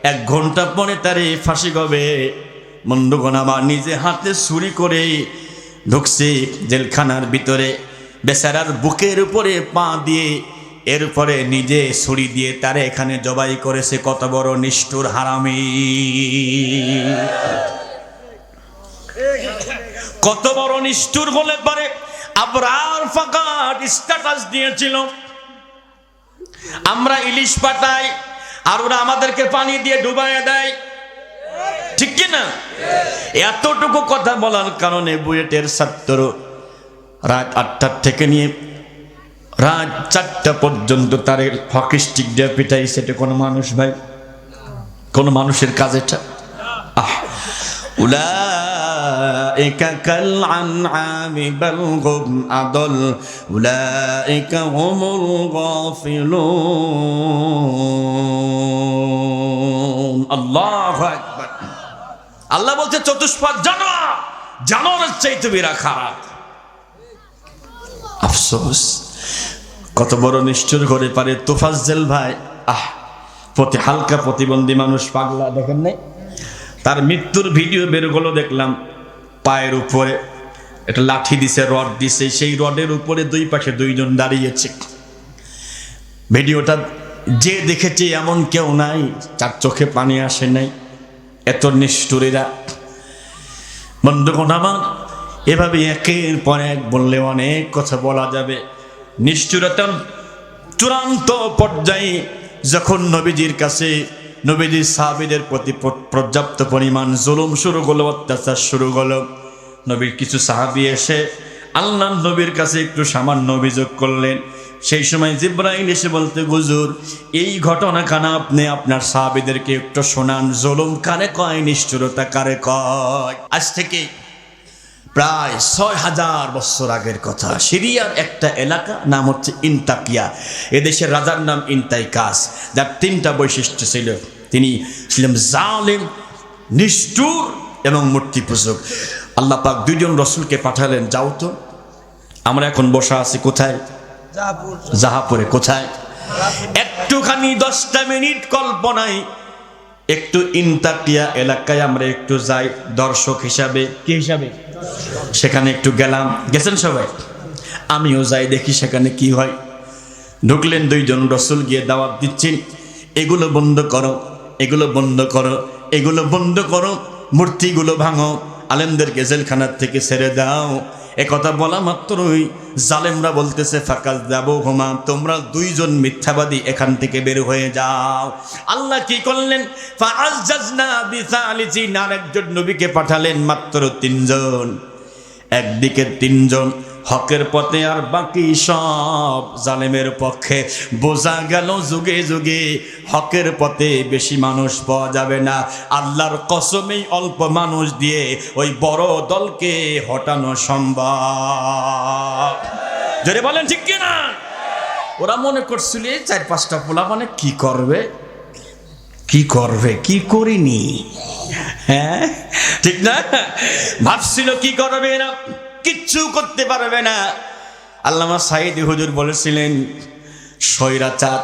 1 ঘন্টা পরে তারে ফাঁসি হবে। বন্ধুগণ আমার, নিজে হাতে চুরি করে ঢুকছে জেলখানার ভিতরে, বেচারার বুকের উপরে পা দিয়ে, এরপরে নিজে ছুরি দিয়ে তারে এখানে জবাই করেছে। কত বড় নিষ্ঠুর হারামি, কত বড় নিষ্ঠুর হলে পারে। আবরার ফাকাত স্ট্যাটাস দিয়েছিল, আমরা ইলিশ পাঠাই আর ওরা আমাদেরকে পানি দিয়ে ডুবাইয়া দেয়, ঠিক কিনা? এতটুকু কথা বলার কারণে বুয়েটের ছাত্র রাত 8টা থেকে নিয়ে রাত 4টা পর্যন্ত তার হকি স্টিক দিয়ে পিটাইছে। এটা কোনো মানুষ ভাই? কোনো মানুষের কাজ এটা? উলাইকা কাল আনআমি বাল হুম আদল উলাইকা হুমুল গাফিলুন। আল্লাহু আকবার। আল্লাহ বলতে চতুষ্পাদ জানোয়ার, জানোয়ারের চাইতে বেরা খারাপ। আফসোস, কত বড় নিষ্ঠুর করে পারে তোফাজ্জল ভাই। প্রতি হালকা প্রতিবন্ধী মানুষ, পাগলা, দেখেন নাই? তার মৃত্যুর ভিডিও বের হলো, দেখলাম পায়ের উপরে একটা লাঠি দিছে, রড দিছে, সেই রডের উপরে 2 পাশে 2 জন দাঁড়িয়েছে। ভিডিওটা যে দেখেছে এমন কেউ নাই, তার চোখে পানি আসে নাই। এত নিষ্ঠুরেরা। বন্ধুগণ আমার, এভাবে একের পর এক বললে অনেক কথা বলা যাবে। নিষ্ঠুরতার চূড়ান্ত পর্যায়ে যখন নবীজির কাছে, নবীজির সাহাবীদের প্রতি পর্যাপ্ত পরিমাণ জুলুম শুরু হলো, অত্যাচার শুরু হলো, নবীর কিছু সাহাবী এসে আল্লাহর নবীর কাছে একটু সামান্য অভিযোগ করলেন। সেই সময় জিবরাইল এসে বলতে, হুজুর এই ঘটনাখানা আপনি আপনার সাহাবীদেরকে একটু শোনান, জুলুম কারে কয়, নিষ্ঠুরতা কারে কয়। আজ থেকে প্রায় 6000 বছর আগের কথা। সিরিয়ার একটা এলাকা নাম হচ্ছে ইনতাকিয়া। এদেশের রাজার নাম ইনতাইকাস, যার 3টা বৈশিষ্ট্য ছিল। তিনি ছিলেন জালেম, নিষ্ঠুর এবং মূর্তি পূজক। আল্লাহ পাক 2 জন রসুলকে পাঠালেন, যাও তো, আমরা এখন বসা আছি কোথায়? জাহাপুরে। কোথায়? একটুখানি 10টা মিনিট কল্পনায় একটু ইনতাকিয়া এলাকায় আমরা একটু যাই দর্শক হিসাবে, কি হিসাবে? সেখানে একটু গেলাম, গেছেন সবাই? আমিও যাই, দেখি সেখানে কি হয়। ঢুকলেন 2 জন রসুল, গিয়ে দাওয়াত দিচ্ছেন, এগুলো বন্ধ করো, এগুলো বন্ধ করো, এগুলো বন্ধ করো, মূর্তিগুলো ভাঙো, আলেমদেরকে জেলখানার থেকে ছেড়ে দাও। একথা বলা মাত্রই জালেমরা বলতেছে ফাকাল যাবো হুমা, তোমরা 2 জন মিথ্যাবাদী এখান থেকে বের হয়ে যাও। আল্লাহ কি করলেন? ফাআজ্জাজনা বিসালিসিন, আরেকজন নবীকে পাঠালেন, মাত্র 3 জন। একদিকে 3 জন হকের পথে, আর বাকি সব জালেমের পক্ষে। বোঝা গেল যুগে যুগে হকের পথে বেশি মানুষ পাওয়া যাবে না। আল্লাহর কসমেই অল্প মানুষ দিয়ে ওই বড় দলকে হটানো সম্ভব। জোরে বলেন ঠিক কিনা? ওরা মনে করছিল 4-5টা পোলা মানে কি করবে, কি করবে, কি করিনি, হ্যাঁ ঠিক না? ভাবছিল কি করবে না, কিচ্ছু করতে পারবে না। আল্লামা সাঈদী হুজুর বলেছিলেন, স্বৈরাচার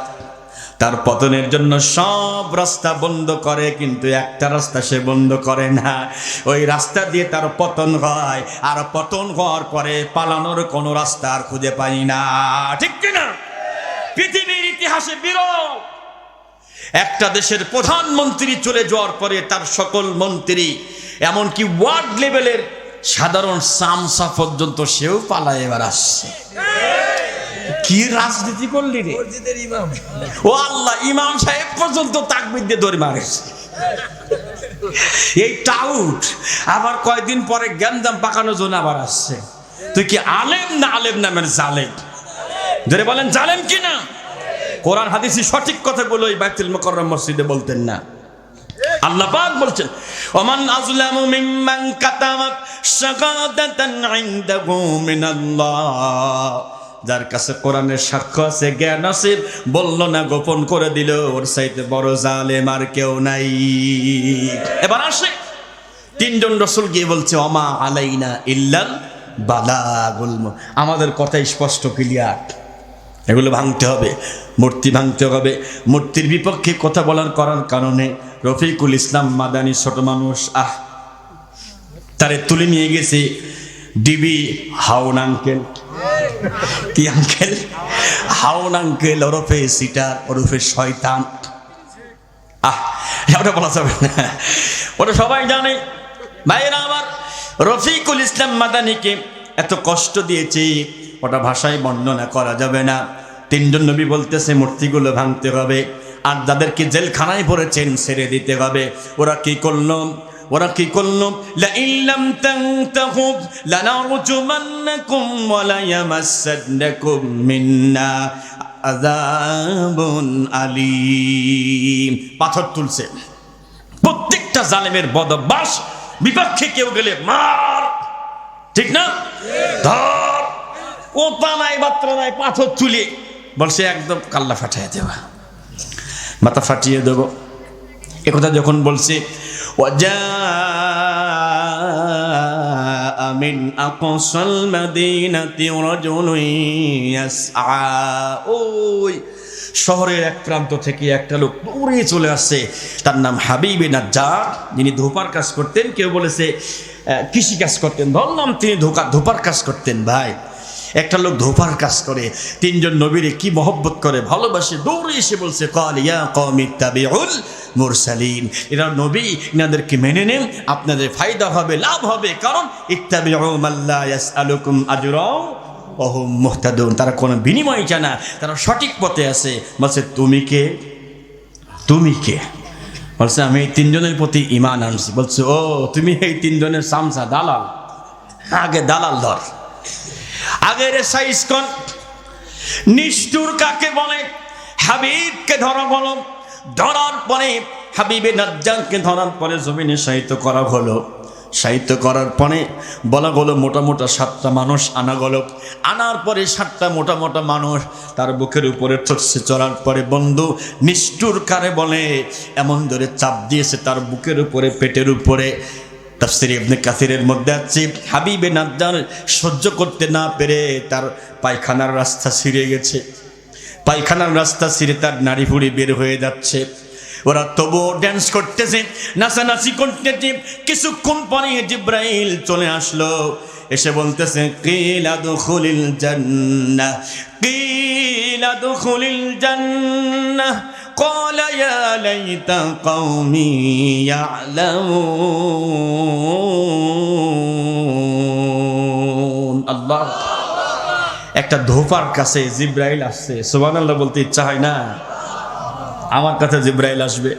তার পতনের জন্য সব রাস্তা বন্ধ করে, কিন্তু একটা রাস্তা সে বন্ধ করে না, ওই রাস্তা দিয়ে তার পতন হয়। আর পতন হওয়ার পরে পালানোর কোনো রাস্তা আর খুঁজে পাই না, ঠিক কিনা? পৃথিবীর ইতিহাসে বিরল, একটা দেশের প্রধানমন্ত্রী চলে যাওয়ার পরে তার সকল মন্ত্রী, এমনকি ওয়ার্ড লেভেলের সাধারণ সামসা পর্যন্ত সেও পালায় এবার আসছে। কি রাজনীতি করলি রে? ও আল্লাহ, ইমাম সাহেব পর্যন্ত তাকবীর দিয়ে দৌড় মারেছে। এই টাউট আবার কয়েকদিন পরে গ্যাঞ্জাম পাকানোর জন্য আবার আসছে। তুই কি আলেম না আলেম না মানে জালেম? ধরে বলেন জালেম কিনা? কোরআন হাদিসে সঠিক কথাগুলো এই বাইতুল মুকাররম মসজিদে বলতেন না। আল্লাহ পাক বলছেন, ওমান আযলামু মিম্মান কাতামা শাহাদাতান ইনদাহু মিনাল্লাহ, যার কাছে কোরআনের সাক্ষ্য আছে, জ্ঞান আছে, বলল না, গোপন করে দিল, ওর চাইতে বড় জালেম আর কেউ নাই। এবার আসে 3 জন রাসূল গিয়ে বলছে, ওমা আলাইনা ইল্লাল বালাগুল, আমাদের কথাই স্পষ্ট ক্লিয়ার, এগুলো ভাঙতে হবে, মূর্তি ভাঙতে হবে। মূর্তির বিপক্ষে কথা বলার করার কারণে রফিকুল ইসলাম মাদানী ছোট মানুষ, তারে তুলে নিয়ে গেছে ডিবি হাউন আঙ্কেল। কি আঙ্কেল? হাউন আঙ্কেল ওরফে সিটার, ওরফে শয়তান। ওটা বলা যাবে না, ওটা সবাই জানে। ভাইয়েরা আমার, রফিকুল ইসলাম মাদানীকে এত কষ্ট দিয়েছে, ওটা ভাষায় বর্ণনা করা যাবে না। 3 জন নবী বলতেছে মূর্তিগুলো ভাঙতে হবে, আর যাদেরকে জেলখানায় ভরেছেন ছেড়ে দিতে হবে। ওরা কি করলো? ওরা কি করলো? লা ইল্লাম তানতাহু লানারজুমান্নাকুম ওয়া লা ইয়ামাসসান্নাকুম মিন্না আযাবুন আলীম। পাথর তুলছে। প্রত্যেকটা জালেমের বদঅভ্যাস, বিপক্ষে কেউ গেলে মার, ঠিক না? ধর, ওটা নাই বাত্রা নাই, পাথর তুলে বলছে একদম কাল্লা ফাটিয়ে দেবা, মাথা ফাটিয়ে দেব। একথা যখন বলছে, ওয়াজা মিন আকসাল মাদিনাতি রাজুলুন ইয়াসআ, ওই শহরের এক প্রান্ত থেকে একটা লোক দৌড়ে চলে আসছে। তার নাম হাবিবে নাজ্জার, যিনি ধোপার কাজ করতেন। কেউ বলেছে কৃষি কাজ করতেন, বললাম তিনি ধোপার কাজ করতেন। ভাই, একটা লোক ধোপার কাজ করে, 3 জন নবীরে কি মহব্বত করে, ভালোবাসে, দৌড়ে এসে বলছে, ক্বাল ইয়া কওমি ইত্তাবিউল মুরসালিন, এরা নবী, এনাদেরকে মেনে নেন, আপনাদের ফায়দা হবে, লাভ হবে। কারণ ইত্তাবিউ মান লা ইয়াসআলুকুম আজরা ওয়া হুম মুহতাদুন, তারা কোনো বিনিময় চায় না, তারা সঠিক পথে আছে। বলছে তুমি কে? তুমি কে? বলছে আমি এই 3 জনের প্রতি ঈমান আনছি। বলছে ও, তুমি এই 3 জনের সামসা, দালাল। আগে দালাল ধর, আগে রে সাইজ কোন। নিষ্ঠুর কাকে বলে? হাবিবকে ধরা হলো, ধরার পরে হাবিবে নাজ্জারকে ধরার পরে জমিনে শায়িত করা হলো। শায়িত করার পরে বলা হলো মোটা মোটা 7টা মানুষ আনা গেল। আনার পরে 7টা মোটা মোটা মানুষ তার বুকের উপরে ঠকছে। চড়ার পরে বন্ধু নিষ্ঠুর কারে বলে? এমন ধরে চাপ দিয়েছে তার বুকের উপরে, পেটের উপরে। তাফসীর ইবনে কাসিরের মধ্যে আছে, হাবিবে নাজ্জার সহ্য করতে না পেরে তার পায়খানার রাস্তা ছিঁড়ে গেছে। পায়খানার রাস্তা ছিঁড়ে তার নাড়ি ভুড়ি বের হয়ে যাচ্ছে। ওরা তবুও ড্যান্স করতেছে, নাচানাচি করতেছে। কিছুক্ষণ পরে জিব্রাইল চলে আসলো, এসে বলতেছে কিলা দুখুলিল জান্নাহ, কিলা দুখুলিল জান্নাহ, ক্বালা ইয়া লাইতা কওমি ইয়ালামুন। আল্লাহ, একটা ধোপার কাছে জিব্রাইল আসছে, সুবহানাল্লাহ বলতে ইচ্ছা হয় না? আমার কাছে জিব্রাইল আসবে?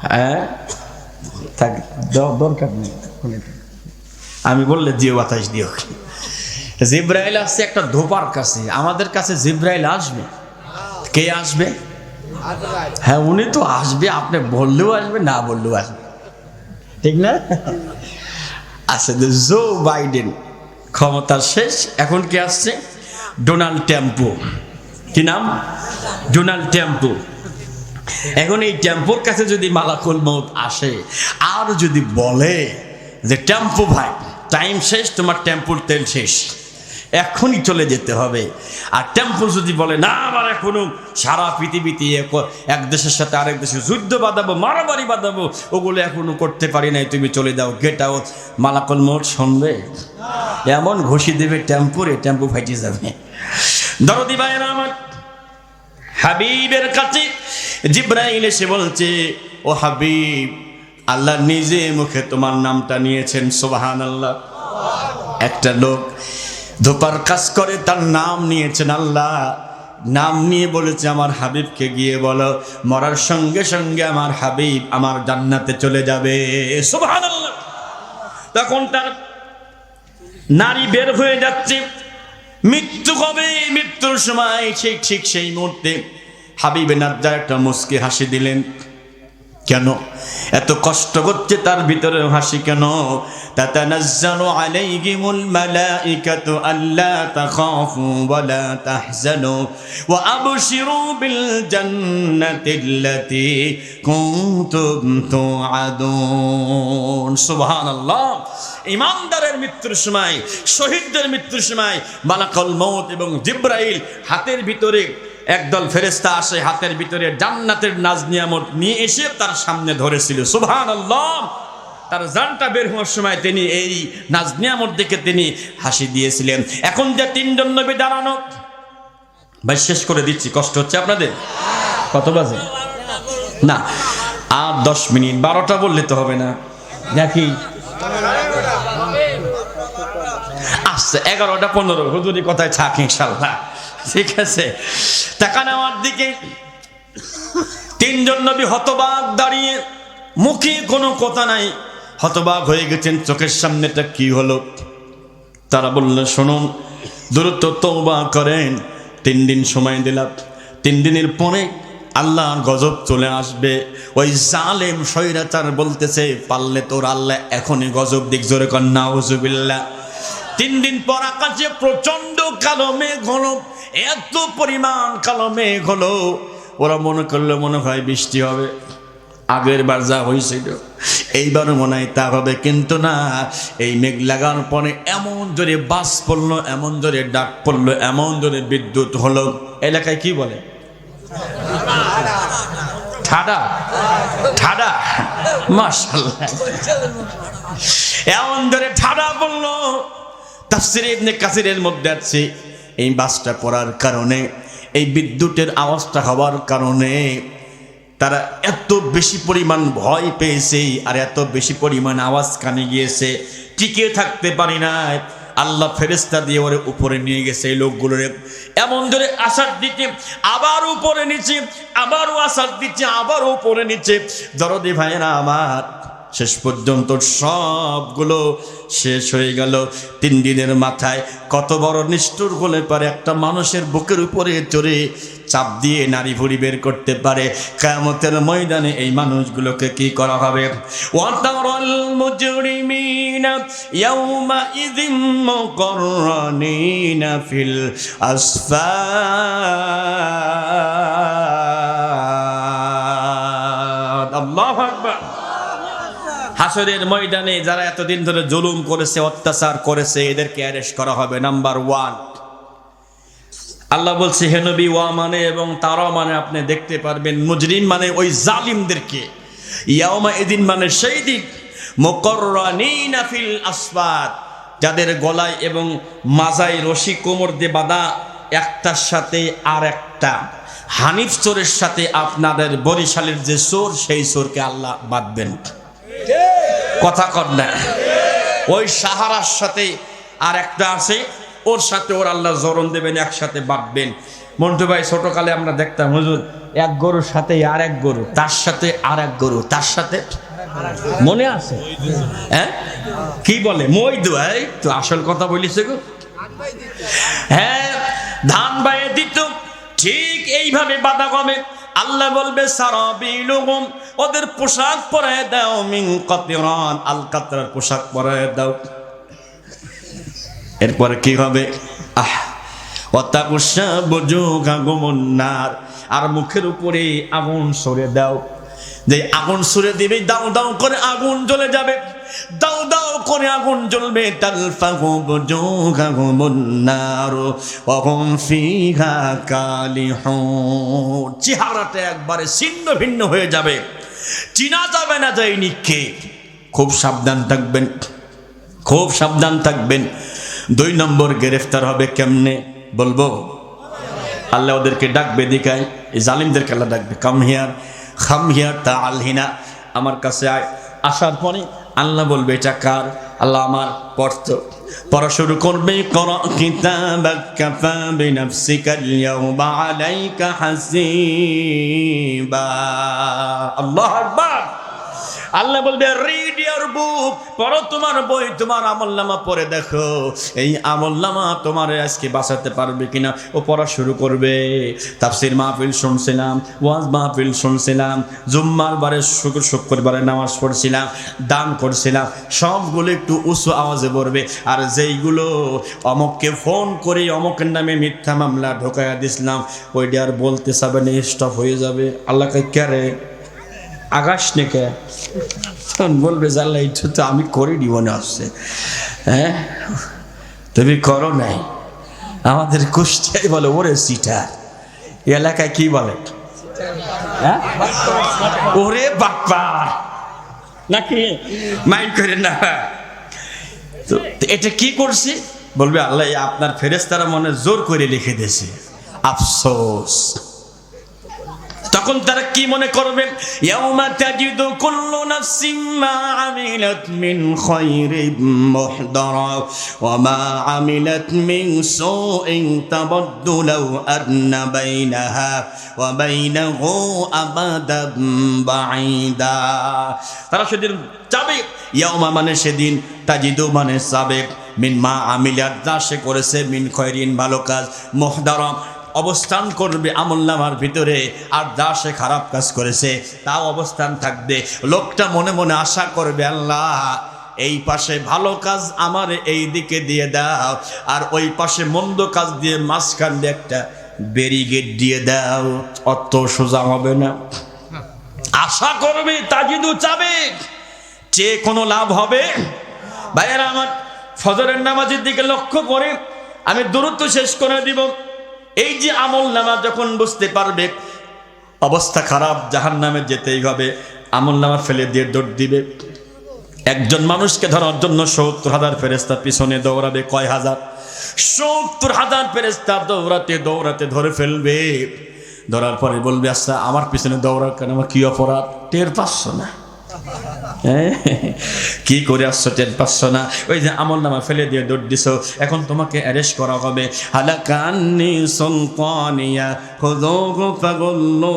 হ্যাঁ, থাক, দরকার নেই, আমি বললে দিও, বাতাস দিও। জিব্রাইল আসছে একটা ধোপার কাছে, আমাদের কাছে জিব্রাইল আসবে? কে আসবে? হ্যাঁ, উনি তো আসবে, আপনি বললেও আসবে, না বললেও আসবে, ঠিক না? আচ্ছা, জো বাইডেন ক্ষমতা শেষ, এখন কি আসছে? Donald Trump. কি নাম? Donald Trump. এখন এই টেম্পোর কাছে যদি মালাকুল মউত আসে আর যদি বলে যে টেম্পো ভাই টাইম শেষ, তোমার টেম্পোর তেল শেষ, এখনই চলে যেতে হবে, আর টেম্পো যদি বলে না আমার এখনো সারা পৃথিবীতে এক দেশের সাথে আরেক দেশে যুদ্ধ বাঁধাবো, মারামারি বাঁধাবো, ওগুলো এখনো করতে পারি নাই, তুমি চলে যাও, গেট আউট, মালাকুল মউত শুনবে? এমন ঘুষি দেবে টেম্পোরে, টেম্পো ফাইটে যাবে। দরদি ভাইয়েরা আমার, হাবিবের কাছে জিব্রাইল এসে বলছে, ও হাবিব, আল্লাহ নিজে মুখে তোমার নামটা নিয়েছেন, সুবহানাল্লাহ। একটা লোক ধোপার কাজ করে, তার নাম নিয়েছেন আল্লাহ, নাম নিয়ে বলেছে আমার হাবিবকে গিয়ে বলো মরার সঙ্গে সঙ্গে আমার হাবিব আমার জান্নাতে চলে যাবে, সুবহানাল্লাহ। তখন তার নারী বের হয়ে যাচ্ছে, মৃত্যু কবে, মৃত্যুর সময় ঠিক সেই মুহূর্তে হাবিবে নাজ্জার একটা মুস্কি হাসি দিলেন। কেন এত কষ্ট করছে, তার ভিতরে হাসি কেন? তাতানাজ্জালু আলাইহিমুল মালাইকাতু আল্লা তাখাফু ওয়া লা তাহজানু ওয়া আবশিরু বিল জান্নাতিল্লাতী কুনতুম তুআদুন। সুবহানাল্লাহ। ইমানদারের মৃত্যুর সময়, শহীদদের মৃত্যুর সময় মালাকুল মউত এবং জিব্রাইল হাতের ভিতরে একদল ফেরেশতা আসে, হাতের ভিতরে জান্নাতের নাজ নিয়ামত নিয়ে এসে তার সামনে ধরেছিল, সুবহানাল্লাহ। তার জানটা বের হওয়ার সময় তিনি এই নাজ নিয়ামত দেখে তিনি হাসি দিয়েছিলেন। এখন যে তিনজন নবী দাঁড়ানো, ভাই শেষ করে দিচ্ছি, কষ্ট হচ্ছে আপনাদের? কত বাজে? না, আর 10 মিনিট, 12টা বললে তো হবে না নাকি? আচ্ছা, 11টা 15, হুজুরি কথায় থাক ইনশাআল্লাহ, ঠিক আছে? তাকান আমার দিকে, তিনজন নবী হতবাক দাঁড়িয়ে, মুখে কোনো কথা নাই, হতবাক হয়ে গেছেন, চোখের সামনেটা কি হলো? তারা বলল শুনুন, দ্রুত তওবা করেন, 3 দিন সময় দিলাম, 3 দিনের পরে আল্লাহর গজব চলে আসবে। ওই জালেম স্বৈরাচার বলতেছে পারলে তোর আল্লাহ এখনই গজব দিক, জোরে কর নাউজুবিল্লাহ। 3 দিন পর আকাশে প্রচন্ড কালো মেঘ হলো, এত পরিমাণ কালো মেঘ হলো, ওরা মনে করলো মনে হয় বৃষ্টি হবে, আগের বার যা হয়েছিল এইবারও মনে হয় তা হবে, কিন্তু না, এই মেঘ লাগার পরে এমন জোরে বাস পড়লো, এমন জোরে ডাক পড়লো, এমন জোরে বিদ্যুৎ হলো, এলাকায় কি বলে? ঠাডা, ঠাডা, মাশাআল্লাহ, এমন জোরে ঠাডা পড়লো। তাফসীরে ইবনে কাসিরের মধ্যে আছে এই বাসটা পড়ার কারণে, এই বিদ্যুতের আওয়াজটা হওয়ার কারণে তারা এত বেশি পরিমাণ ভয় পেয়েছে আর এত বেশি পরিমাণ আওয়াজ কানে গিয়েছে, টিকে থাকতে পারি না, আল্লাহ ফেরেশতা দিয়ে ওরে উপরে নিয়ে গেছে। এই লোকগুলোরে এমন ধরে আসার দিচ্ছে, আবার উপরে নিচে, আবারও আসার দিচ্ছে, আবারও উপরে নিচে। দরদি ভাইয়েরা আমার, শেষ পর্যন্ত সবগুলো শেষ হয়ে গেল। 3 দিনের মাথায় কত বড় নিষ্ঠুর হলে পারে একটা মানুষের বুকের উপরে চড়ে চাপ দিয়ে নারী ভুড়ি বের করতে পারে? কিয়ামতের ময়দানে এই মানুষগুলোকে কি করা হবে? ওয়াতারাল মুজরিমিনা ইয়াওমাইযিম মুকাররানিনা ফিল আসফাদ। আল্লাহু আকবার। হাসরের ময়দানে যারা এতদিন ধরে জুলুম করেছে, অত্যাচার করেছে, এদেরকে অ্যারেস্ট করা হবে। নাম্বার 1, আল্লাহ বলছে হে নবী, ওয়া মানে এবং তারা মানে আপনি দেখতে পারবেন মুজরিম মানে ওই জালিমদেরকে, ইয়াউমা ইদিন মানে সেই দিন, মুকাররানিনা ফিল আসফাদ, যাদের গলায় এবং মাজায় রশি কোমর দিয়ে বাঁধা, একটার সাথে আর একটা। হানিফ চোরের সাথে আপনাদের বরিশালের যে চোর, সেই চোরকে আল্লাহ বাঁধবেন। কথা কর না। ওই সাহারার সাথে আর একটা আছে, ওর সাথে ওর আল্লাহ জরন দেবেন, একসাথে বাঁধবেন। মন্টু ভাই ছোটকালে আমরা দেখতাম, হুজুর এক গরুর সাথে আর এক গরু, তার সাথে আর এক গরু, তার সাথে, মনে আছে? হ্যাঁ, কি বলে মই দুয়াই তো, আসল কথা বলিছে গো। হ্যাঁ, ধান বাইয়ে দিত, ঠিক এইভাবে বাঁধা হবে। আল্লাহ বলবে সারাবিলুহুম, ওদের পোশাক পরায় দাও, মিন কাতরান, আল কাতরার পোশাক পরায় দাও। এরপরে কি হবে? ওয়াতাকুশা বুজুহাহুমুন নার, আর মুখের উপরে আগুন সরে দাও। যে আগুন সরে দিবে, দাও দাও করে আগুন জ্বলে যাবে, দাও দাও করে আগুন জ্বলবে। তালফাহু বুজুহাহুমুন নার ওয়া হুম ফিহা কালিহুন, চেহারাটা একবারে ছিন্ন ভিন্ন হয়ে যাবে, চিনা যাবে না যে ইনি কে। খুব সাবধান থাকবেন, খুব সাবধান থাকবেন। 2 নম্বর গ্রেফতার হবে কেমনে বলবো? আল্লাহ ওদেরকে ডাকবে, দিকায় এই জালিমদেরকে আল্লাহ ডাকবে, কাম হিয়ার, খাম হিয়ার, তাআল হিনা, আমার কাছে আয়। আসার পরে আল্লাহ বলবে এটা কার? আল্লাহ আমার পড়তো, পড়া শুরু করবে। করা কিতাবাক কাফা বিনাফসিকাল ইয়াউমা আলাইকা হাসিবা। আল্লাহু আকবার। আল্লাহ বলবে রিড ইওর বুক, পড়ো তোমার বই, তোমার আমলনামা পড়ে দেখো, এই আমলনামা তোমার আজকে বাঁচাতে পারবে কিনা। ও পড়া শুরু করবে। তাফসীর মাহফিল শুনছিলাম, ওয়াজ মাহফিল শুনছিলাম, জুম্মার বারে শুক্রবারে নামাজ পড়ছিলাম, দান করছিলাম, সবগুলো একটু উঁচু আওয়াজে পড়বে। আর যেইগুলো অমককে ফোন করে অমকের নামে মিথ্যা মামলা ঢোকাইয়া দিছিলাম, ওইটা আর বলতে চাবে না, স্টপ হয়ে যাবে। আল্লাহকে ক্যারে আকাশ নেকে বলবে জানলা, এই তো আমি করিনি মনে আসছে। হ্যাঁ, তুমি করো নাই। আমাদের কুষ্টিয়ায় বলে ওরে সিটার, এলাকায় কি বলে? হ্যাঁ, ওরে বাপ্পা, নাকি মাইন্ড করে না। তো এটা কি করছি বলবে আল্লাহ, আপনার ফেরেশতারা মনে জোর করে লিখে দিয়েছে, আফসোস। তখন তারা কি মনে করবে? ইয়াউমা তাজিদু কুল্লু নাফসিন মা আমিলাত মিন খায়রিন মুহদারা ওয়া মা আমিলাত মিন সুইন তাবাদ্দু লাউ আন্না বাইনাহা ওয়া বাইনাহু আবাদান বাঈদা। তারা সেদিন যাবে, ইয়াউমা মানে সেদিন, তাজিদু মানে যাবে, মিন মা আমিলাত যা সে করেছে, মিন খায়রিন ভালো কাজ, মুহদারা অবস্থান করবে আমলনামার ভিতরে, আর যা সে খারাপ কাজ করেছে তাও অবস্থান থাকবে। লোকটা মনে মনে আশা করবে, আল্লাহ এই পাশে ভালো কাজ আমার এই দিকে দিয়ে দাও, আর ওই পাশে মন্দ কাজ দিয়ে মাঝখান দিয়ে একটা ব্যারিকেড দিয়ে দাও। অত সোজা হবে না। আশা করবে, তাজিদু চাবে, চেয়ে কোনো লাভ হবে? ভাইয়েরা আমার, ফজরের নামাজের দিকে লক্ষ্য করে আমি দূরত্ব শেষ করে দিব। এই যে আমলনামা যখন বুঝতে পারবে অবস্থা খারাপ, জাহান্নামে যেতেই হবে, আমলনামা ফেলে দিয়ে দৌড় দিবে। একজন মানুষকে ধরার জন্য ৭০,০০০ ফেরেশতা পিছনে দৌড়াবে। কয় হাজার? ৭০,০০০ ফেরেশতা দৌড়াতে দৌড়াতে ধরে ফেলবে। ধরার পরে বলবে, আচ্ছা আমার পিছনে দৌড়া কেন, আমার কি অপরাধ? টের পাচ্ছ না? কি করে আসছো, টের পাচ্ছ না? ওই যে আমলনামা ফেলে দিয়ে দৌড় দিছো, এখন তোমাকে অ্যারেস্ট করা হবে। হালাকান্নি সুলতানিয়া খুযুহু ফাগুল্লু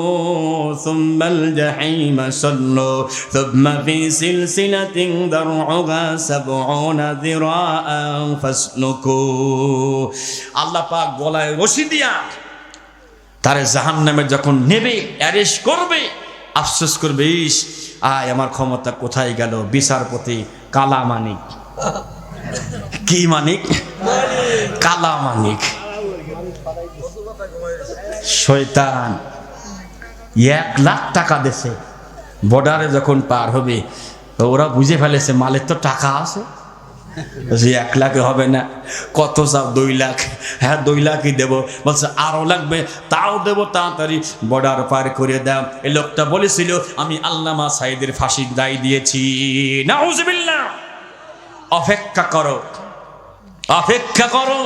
সুম্মাল জাহিমা সাল্লু সুম্মা ফি সিলসিলাতিন দারউহা ৭০ যিরাআন ফাসলুকু। আল্লাহ পাক গলায় রশি দিয়া তারে জাহান্নামে যখন নেবে, অ্যারেস্ট করবে, আফসোস করবে, ইস আয় আমার ক্ষমতা কোথায় গেল। বিচারপতি কালা মানিক, কি মানিক? কালা মানিক। শয়তান 1,00,000 টাকা দেশে বর্ডারে যখন পার হবে, ওরা বুঝে ফেলেছে মালের তো টাকা আছে, যে 1 লাখে হবে না, কত চাও? 2 লাখ। হ্যাঁ 2 লাখই দেবো। বলছে আরো লাগবে, তাও দেবো, তাড়াতাড়ি বর্ডার পার করে দাও। এই লোকটা বলেছিল আমি আল্লামা সাঈদের ফাঁসির দায় দিয়েছি। নাউজুবিল্লাহ। অপেক্ষা করো, অপেক্ষা করো।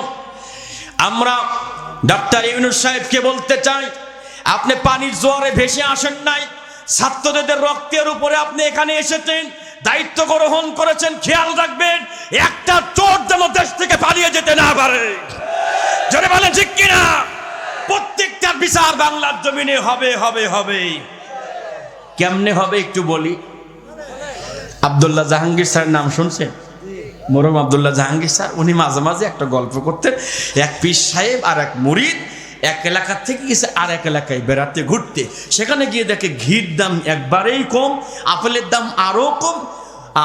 আমরা ডক্টর ইউনূস সাহেবকে বলতে চাই, আপনি পানির জোয়ারে ভেসে আসেন নাই, ছাত্রদের রক্তের উপরে আপনি এখানে এসেছেন, দায়িত্ব গ্রহণ করেছেন। খেয়াল রাখবেন একটা চোর যেন দেশ থেকে পালিয়ে যেতে না পারে। জোরে বলেন ঠিক কিনা? প্রত্যেকটা বিচার বাংলার জমিনে হবে হবে হবে। কেমনে হবে একটু বলি। আব্দুল্লাহ জাহাঙ্গীর স্যারের নাম শুনছেন? মরহুম আব্দুল্লাহ জাহাঙ্গীর স্যার, উনি মাঝে মাঝে একটা গল্প করতেন। এক পীর সাহেব আর এক মুরিদ এক এলাকা থেকে গেছে আর এক এলাকায় বেড়াতে ঘুরতে। সেখানে গিয়ে দেখে ঘির দাম একবারেই কম, আপেলের দাম আরো কম,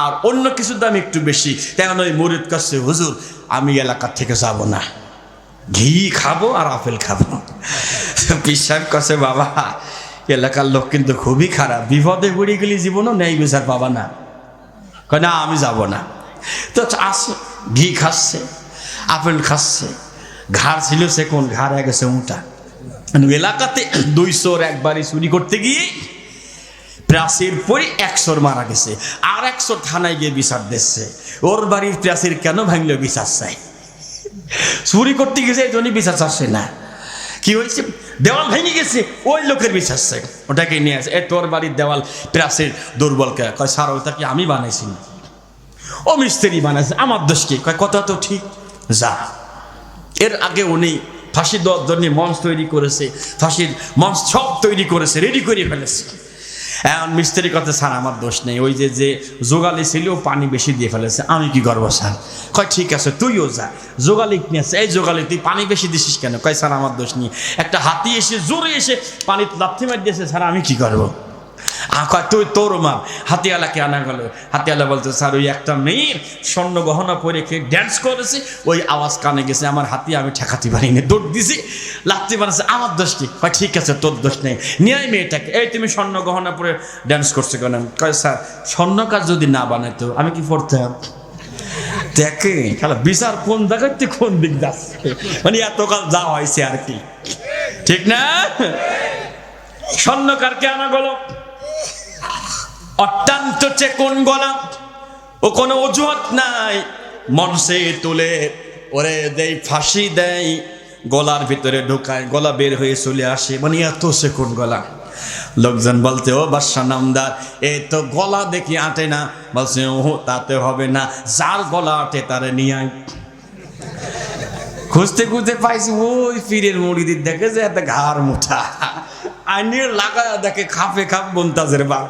আর অন্য কিছুর দাম একটু বেশি। তেমন ওই মুরিদ কাছে, হুজুর আমি এলাকা থেকে যাব না, ঘি খাবো আর আপেল খাবো। পীর সাহেব কাছে, বাবা এলাকার লোক কিন্তু খুবই খারাপ, বিপদে পড়ে গেলে জীবনও নেই বিচার পাবা না। কয় না আমি যাব না। তো আসে, ঘি খাচ্ছে, আপেল খাচ্ছে, ঘাড় ছিল সে কোন ঘাড় হয়ে গেছে উঁটা। এলাকাতে 200 একবারই চুরি করতে গিয়ে প্রাচীর পরে 100 মারা গেছে, আর 100 থানায় গিয়ে বিচার দিচ্ছে। ওর বাড়ির প্রাচীর কেন ভাঙলো বিচার চাই, চুরি করতে গেছে এই জন্য বিচার চাচ্ছে না। কি হয়েছে? দেওয়াল ভেঙে গেছে, ওই লোকের বিচার চাই, ওটাকে নিয়ে আসে। তোর বাড়ির দেওয়াল প্রাচীর দুর্বল কে? কয় স্যার ওটা কি আমি বানাইছি না, ও মিস্ত্রি বানাইছে, আমার দোষ কি? কয় কথা তো ঠিক, যা। এর আগে উনি ফাঁসি দেওয়ার জন্য মঞ্চ তৈরি করেছে, ফাঁসির মঞ্চ সব তৈরি করেছে, রেডি করে ফেলেছে। এখন মিস্ত্রি কথা, স্যার আমার দোষ নেই, ওই যে জোগালি ছিল পানি বেশি দিয়ে ফেলেছে, আমি কি করবো স্যার? কয় ঠিক আছে তুইও যা, জোগালি নিয়েছে। এই জোগালি তুই পানি বেশি দিছিস কেন? কয় স্যার আমার দোষ নেই, একটা হাতি এসে জোরে এসে পানি লাথি মার দিয়েছে, স্যার আমি কি করবো? কয় তুই তোর মা। হাতিয়ালাকে আনা গেল, হাতিয়ালা বলতে স্যার ওই একটা মেয়ের স্বর্ণ গহনা পরে খেয়ে ড্যান্স করেছে, ওই আওয়াজ কানে গেছে, আমার হাতি আমি ঠেকাতে পারিনি, দৌড় দিছি, লাথি মারছে, আমার দোষ কি? কয় ঠিক আছে তোর দোষ নেই, নিয়ে মেয়েটাকে। এই তুমি স্বর্ণ গহনা পরে ড্যান্স করছো কেন? কয় স্যার স্বর্ণ কাজ যদি না বানাইতো আমি কি করতাম? দেখে খেলা বিচার কোন জায়গাতে কোন দিক যাচ্ছে, মানে এতকাল যা হয়েছে আর কি, ঠিক না? স্বর্ণকারকে আনা গেল, অত্যন্ত চেকন গলা, ও কোনো অজুহাত নাই, মঞ্চে তুলে ওরে দেই, ফাঁসি দেয়, গলার ভিতরে ঢোকায়, গলা বের হয়ে চলে আসে, মানে এত চেকন গলা। লোকজন বলতে, ও বাদশা নামদার এ তো গলা দেখি আটে না। বলছে ও তাতে হবে না, যার গলা আটে তারে নিয়ে আয়। খুঁজতে খুঁজতে পাইছি ওই পীরের মুরিদের, দেখে যে এত ঘাড় মোটা, আইনের লাগা দেখে খাপে খাপ বন্তাজের বাপ,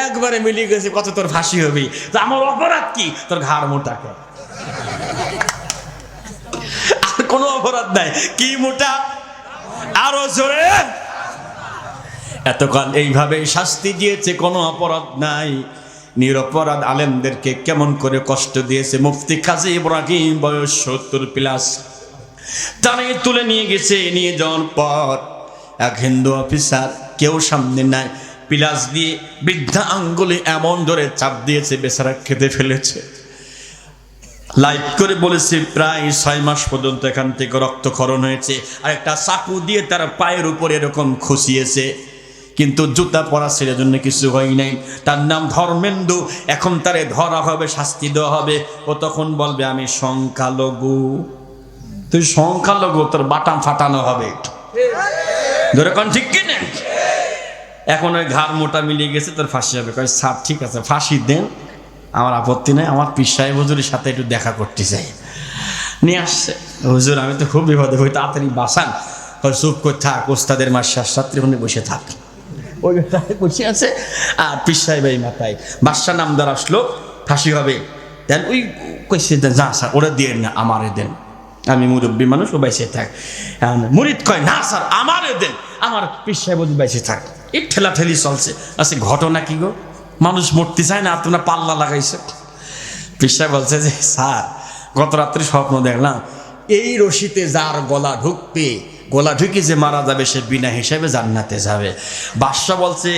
একবারে মিলিয়ে গেছে, কত তোর ফাঁসি হবি? আমার অপরাধ কি? তোর ঘাড় মোটাকে, আর কোনো অপরাধ নাই। কি মোটা? আরো জোরে। এতকাল এইভাবে শাস্তি দিয়েছে, কোনো অপরাধ নাই, নিরপরাধ আলেমদেরকে কেমন করে কষ্ট দিয়েছে। মুফতি কাজী ইব্রাহিম বয়স 70+, তারে তুলে নিয়ে গেছে। নিয়ে যাওয়ার পর এক হিন্দু অফিসার, কেউ সামনে নাই, পিলাস দিয়ে বৃদ্ধা আঙ্গুলে এমন ধরে চাপ দিয়েছে, বেচারা খেতে ফেলেছে। লাইভ করে বলেছে প্রায় 6 মাস পর্যন্ত এখান থেকে রক্তক্ষরণ হয়েছে, আর একটা চাকু দিয়ে তার পায়ের উপরে এরকম খুশিয়েছে, কিন্তু জুতা পরা ছেলের জন্য কিছু হয় নাই। তার নাম ধর্মেন্দু, এখন তারে ধরা হবে, শাস্তি দেওয়া হবে। ও তখন বলবে আমি সংখ্যালঘু। তুই সংখ্যালঘু, তোর বাটাম ফাটানো হবে, ধরে কোন ঠিক কিনা? এখন ওই ঘাড় মোটা মিলিয়ে গেছে, তোর ফাঁসি হবে। কয় স্যার ঠিক আছে ফাঁসি দেন, আমার আপত্তি নেই, আমার পীর সাহেব হুজুরের সাথে একটু দেখা করতে চাই। নিয়ে আসছে, হুজুর আমি তো খুব বিপদে, হই তাড়াতাড়ি বাসান। চুপ করে থাক, ওস্তাদের মাস শাস্ত্রী ওখানে বসে থাক। ওই বসে আছে, আর পীর সাহেব এই মাথায়। বাদশা নামদার আসলো, ফাঁসি হবে। দেন ওই কইছে যা স্যার ওরা দিয়ে না, আমারে দেন, আমি মুরব্বী মানুষ, ও বাইসে থাক। মুরিদ কয় না স্যার আমারে দেন, আমার পীর সাহেব বাইসে থাক। এই ঠেলাঠেলি চলছে। আচ্ছা ঘটনা কি গো? মানুষ মরতে চায় না, আর তোমরা পাল্লা লাগাইছে। পীর সাহেব বলছে যে স্যার গত রাত্রে স্বপ্ন দেখলাম, এই রশিতে যার গলা ঢুকবে, গলা ঢুকে যে মারা যাবে সে বিনা হিসাবে জান্নাতে যাবে। বাদশা বলছে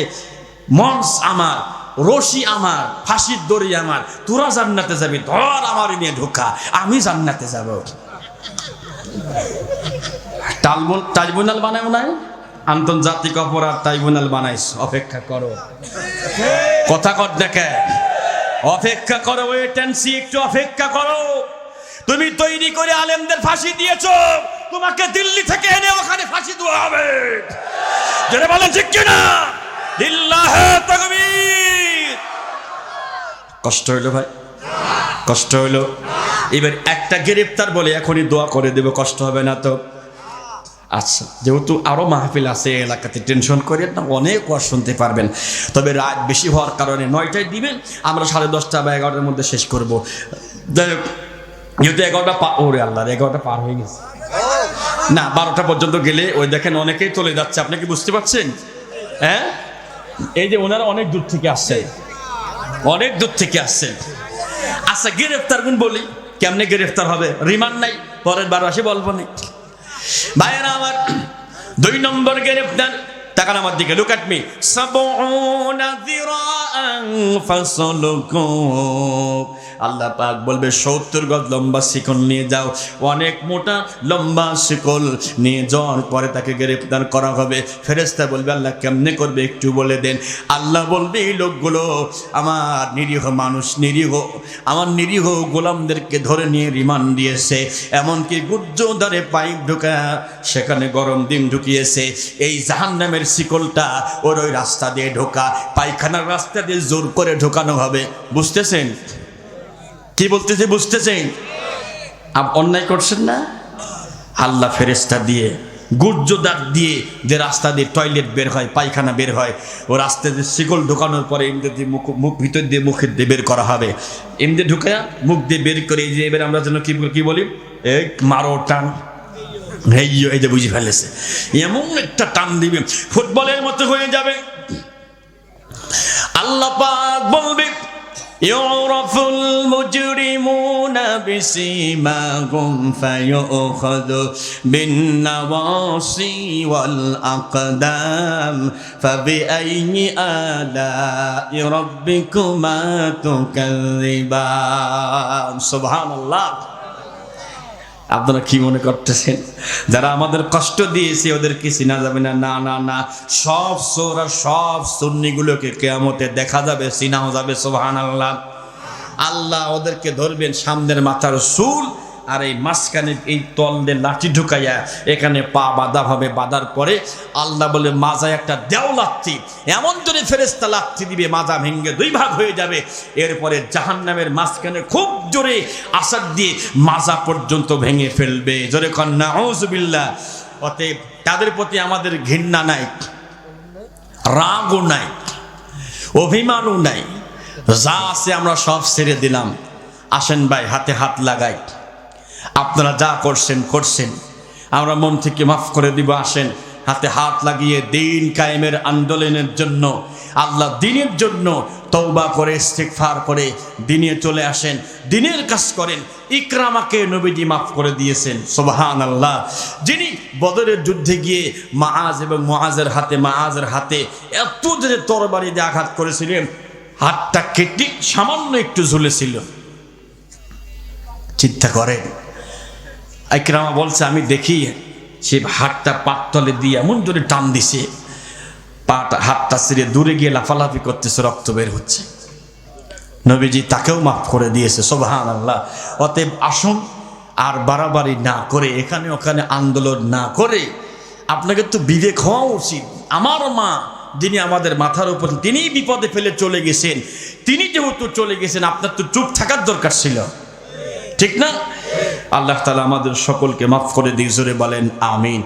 মঞ্চ আমার, রশি আমার, ফাঁসির দড়ি আমার, তোরা জান্নাতে যাবি, ধর আমার নিয়ে ঢোকা, আমি জান্নাতে যাব। ট্রাইব্যুনাল বানাও নাই, আন্তর্জাতিক অপরাধ ট্রাইব্যুনাল বানাইস, অপেক্ষা করো। কথা কর দেখে, অপেক্ষা করো, ওয়েট এন্ড সি, একটু অপেক্ষা করো। তুমি তৈরি করে আলেমদের ফাঁসি দিয়েছো, তোমাকে দিল্লি থেকে এনে ওখানে ফাঁসি দেওয়া হবে। যারা বলেন ঠিক কিনা? লিল্লাহি তাকবীর। কষ্ট হইলো ভাই, কষ্ট হইলো। এবার একটা গ্রেফতার বলে এখনই দোয়া করে দেব, কষ্ট হবে না তো? আচ্ছা, যেহেতু আরো মাহফিল আছে এলাকাতে, টেনশন করেন না, অনেক ওয়াজ শুনতে পারবেন। তবে রাত বেশি হওয়ার কারণে 9টায় দিবেন, আমরা 10:30 বা 11টার মধ্যে শেষ করব। যেহেতু 11টা ওরে আল্লাহ, 11টা পার হয়ে গেছে না, 12টা পর্যন্ত গেলে ওই দেখেন অনেকেই চলে যাচ্ছে। আপনি কি বুঝতে পারছেন? হ্যাঁ, এই যে ওনারা অনেক দূর থেকে আসছে, অনেক দূর থেকে আসছেন। আচ্ছা, গ্রেফতার গুণ বলি, কেমনে গ্রেফতার হবে? রিমান্ড নাই, পরের বার আসে বলবো না। ভাইয়েরা আমার, 2 নম্বর গ্রেফতার। তাকান আমার দিকে, লুক এট মি। সাবউনা যিরাআন ফাসলুকু। আল্লাহ পাক বলবে 70 গজ লম্বা শিকল নিয়ে যাও। অনেক মোটা লম্বা শিকল নিয়ে যাওয়ার পরে তাকে গ্রেফতার করা হবে। ফেরেশতা বলবে আল্লাহ কেমনে করবে একটু বলে দেন। আল্লাহ বলবে এই লোকগুলো আমার নিরীহ মানুষ, আমার নিরীহ গোলামদেরকে ধরে নিয়ে রিমান্ড দিয়েছে, এমনকি গুজ্জোদারে পাইপ ঢুকা সেখানে গরম ডিম ঢুকিয়েছে। এই জাহান্নামের শিকলটা ওর ওই রাস্তা দিয়ে ঢোকা, পায়খানার রাস্তা দিয়ে জোর করে ঢোকানো হবে। বুঝতেছেন কি বলতেছে? বুঝতেছেন? অন্যায় করছেন না? আল্লাহ ফেরেশতা দিয়ে, গুজ্জোদার দিয়ে, যে রাস্তা দিয়ে টয়লেট বের হয়, পায়খানা বের হয়, ও রাস্তা দিয়ে শিকল ঢোকানোর পরে এমনি দিয়ে মুখ ভিতর দিয়ে মুখের দিয়ে বের করা হবে। এমনি ঢুকায়া মুখ দিয়ে বের করে এই যে এবার আমরা যেন কি বলি, এই মারো টান, এই যে বুঝে ফেলেছে, এমন একটা টান দিবে ফুটবলের মতো হয়ে যাবে। আল্লাহ পাক বলবে ইউরাফুল মুজরিমুনা বিসিমাহুম ফায়ুখাযু বিন্নাওয়াসি ওয়াল আকদাম ফাবিআইয়ি আলাই রাব্বিকুমা তুকাযযিবান। সুবহানাল্লাহ। আপনারা কি মনে করতেছেন যারা আমাদের কষ্ট দিয়েছে ওদেরকে চিনা যাবে না? না না না, সব সূরা সব সুন্নিগুলোকে কিয়ামতে দেখা যাবে, চিনাও যাবে। সুবহানাল্লাহ। আল্লাহ ওদেরকে ধরবেন সামনের মাথার চুল আর এই মাঝখানে এই তল দিয়ে লাঠি ঢুকাইয়া এখানে পা বাঁধা হবে। বাঁধার পরে আল্লাহ বলে মাজায় একটা দেও লাথি, এমন জোরে ফেরেশতা লাথি দিবে মাজা ভেঙে 2 ভাগ হয়ে যাবে। এরপরে জাহান্নামের মাঝখানে খুব জোরে আসার দিয়ে মাজা পর্যন্ত ভেঙে ফেলবে। জোরে কন নাউযুবিল্লাহ। অতএব তাদের প্রতি আমাদের ঘৃণা নাই, রাগও নাই, অভিমানও নাই, যা আছে আমরা সব ছেড়ে দিলাম। আসেন ভাই, হাতে হাত লাগাই। আপনারা যা করছেন আমরা মন থেকে মাফ করে দিব। আসেন হাতে হাত লাগিয়ে দিন কায়েমের আন্দোলনের জন্য, আল্লাহ দিনের জন্য তওবা করে ইস্তিগফার করে দিনে চলে আসেন, দিনের কাজ করেন। ইকরামাকে নবীজি মাফ করে দিয়েছেন। সুবহানাল্লাহ। যিনি বদরের যুদ্ধে গিয়ে মাআজ এবং মুআজের হাতে এত যে তরবারি দিয়ে আঘাত করেছিলেন, হাতটা কেটে সামান্য একটু ঝুলেছিল। চিন্তা করেন, ইকরামা বলছে আমি দেখি সে হাতটা পাততলে দিয়ে এমন জোরে টান দিছে, হাতটা ছিঁড়ে দূরে গিয়ে লাফালাফি করতেছে, রক্ত বের হচ্ছে। নবীজি তাকেও মাফ করে দিয়েছে। সুবহানাল্লাহ। অতএব আসুন আর বাড়াবাড়ি না করে, এখানে ওখানে আন্দোলন না করে আপনাকে তো বিবেক হওয়া উচিত। আমার মা যিনি আমাদের মাথার উপর, তিনি বিপদে ফেলে চলে গেছেন, তিনি যেহেতু চলে গেছেন আপনার তো চুপ থাকার দরকার ছিল, ঠিক না? আল্লাহ তাআলা আমাদের সকলকে মাফ করে দিয়ে জোরে বলেন আমিন।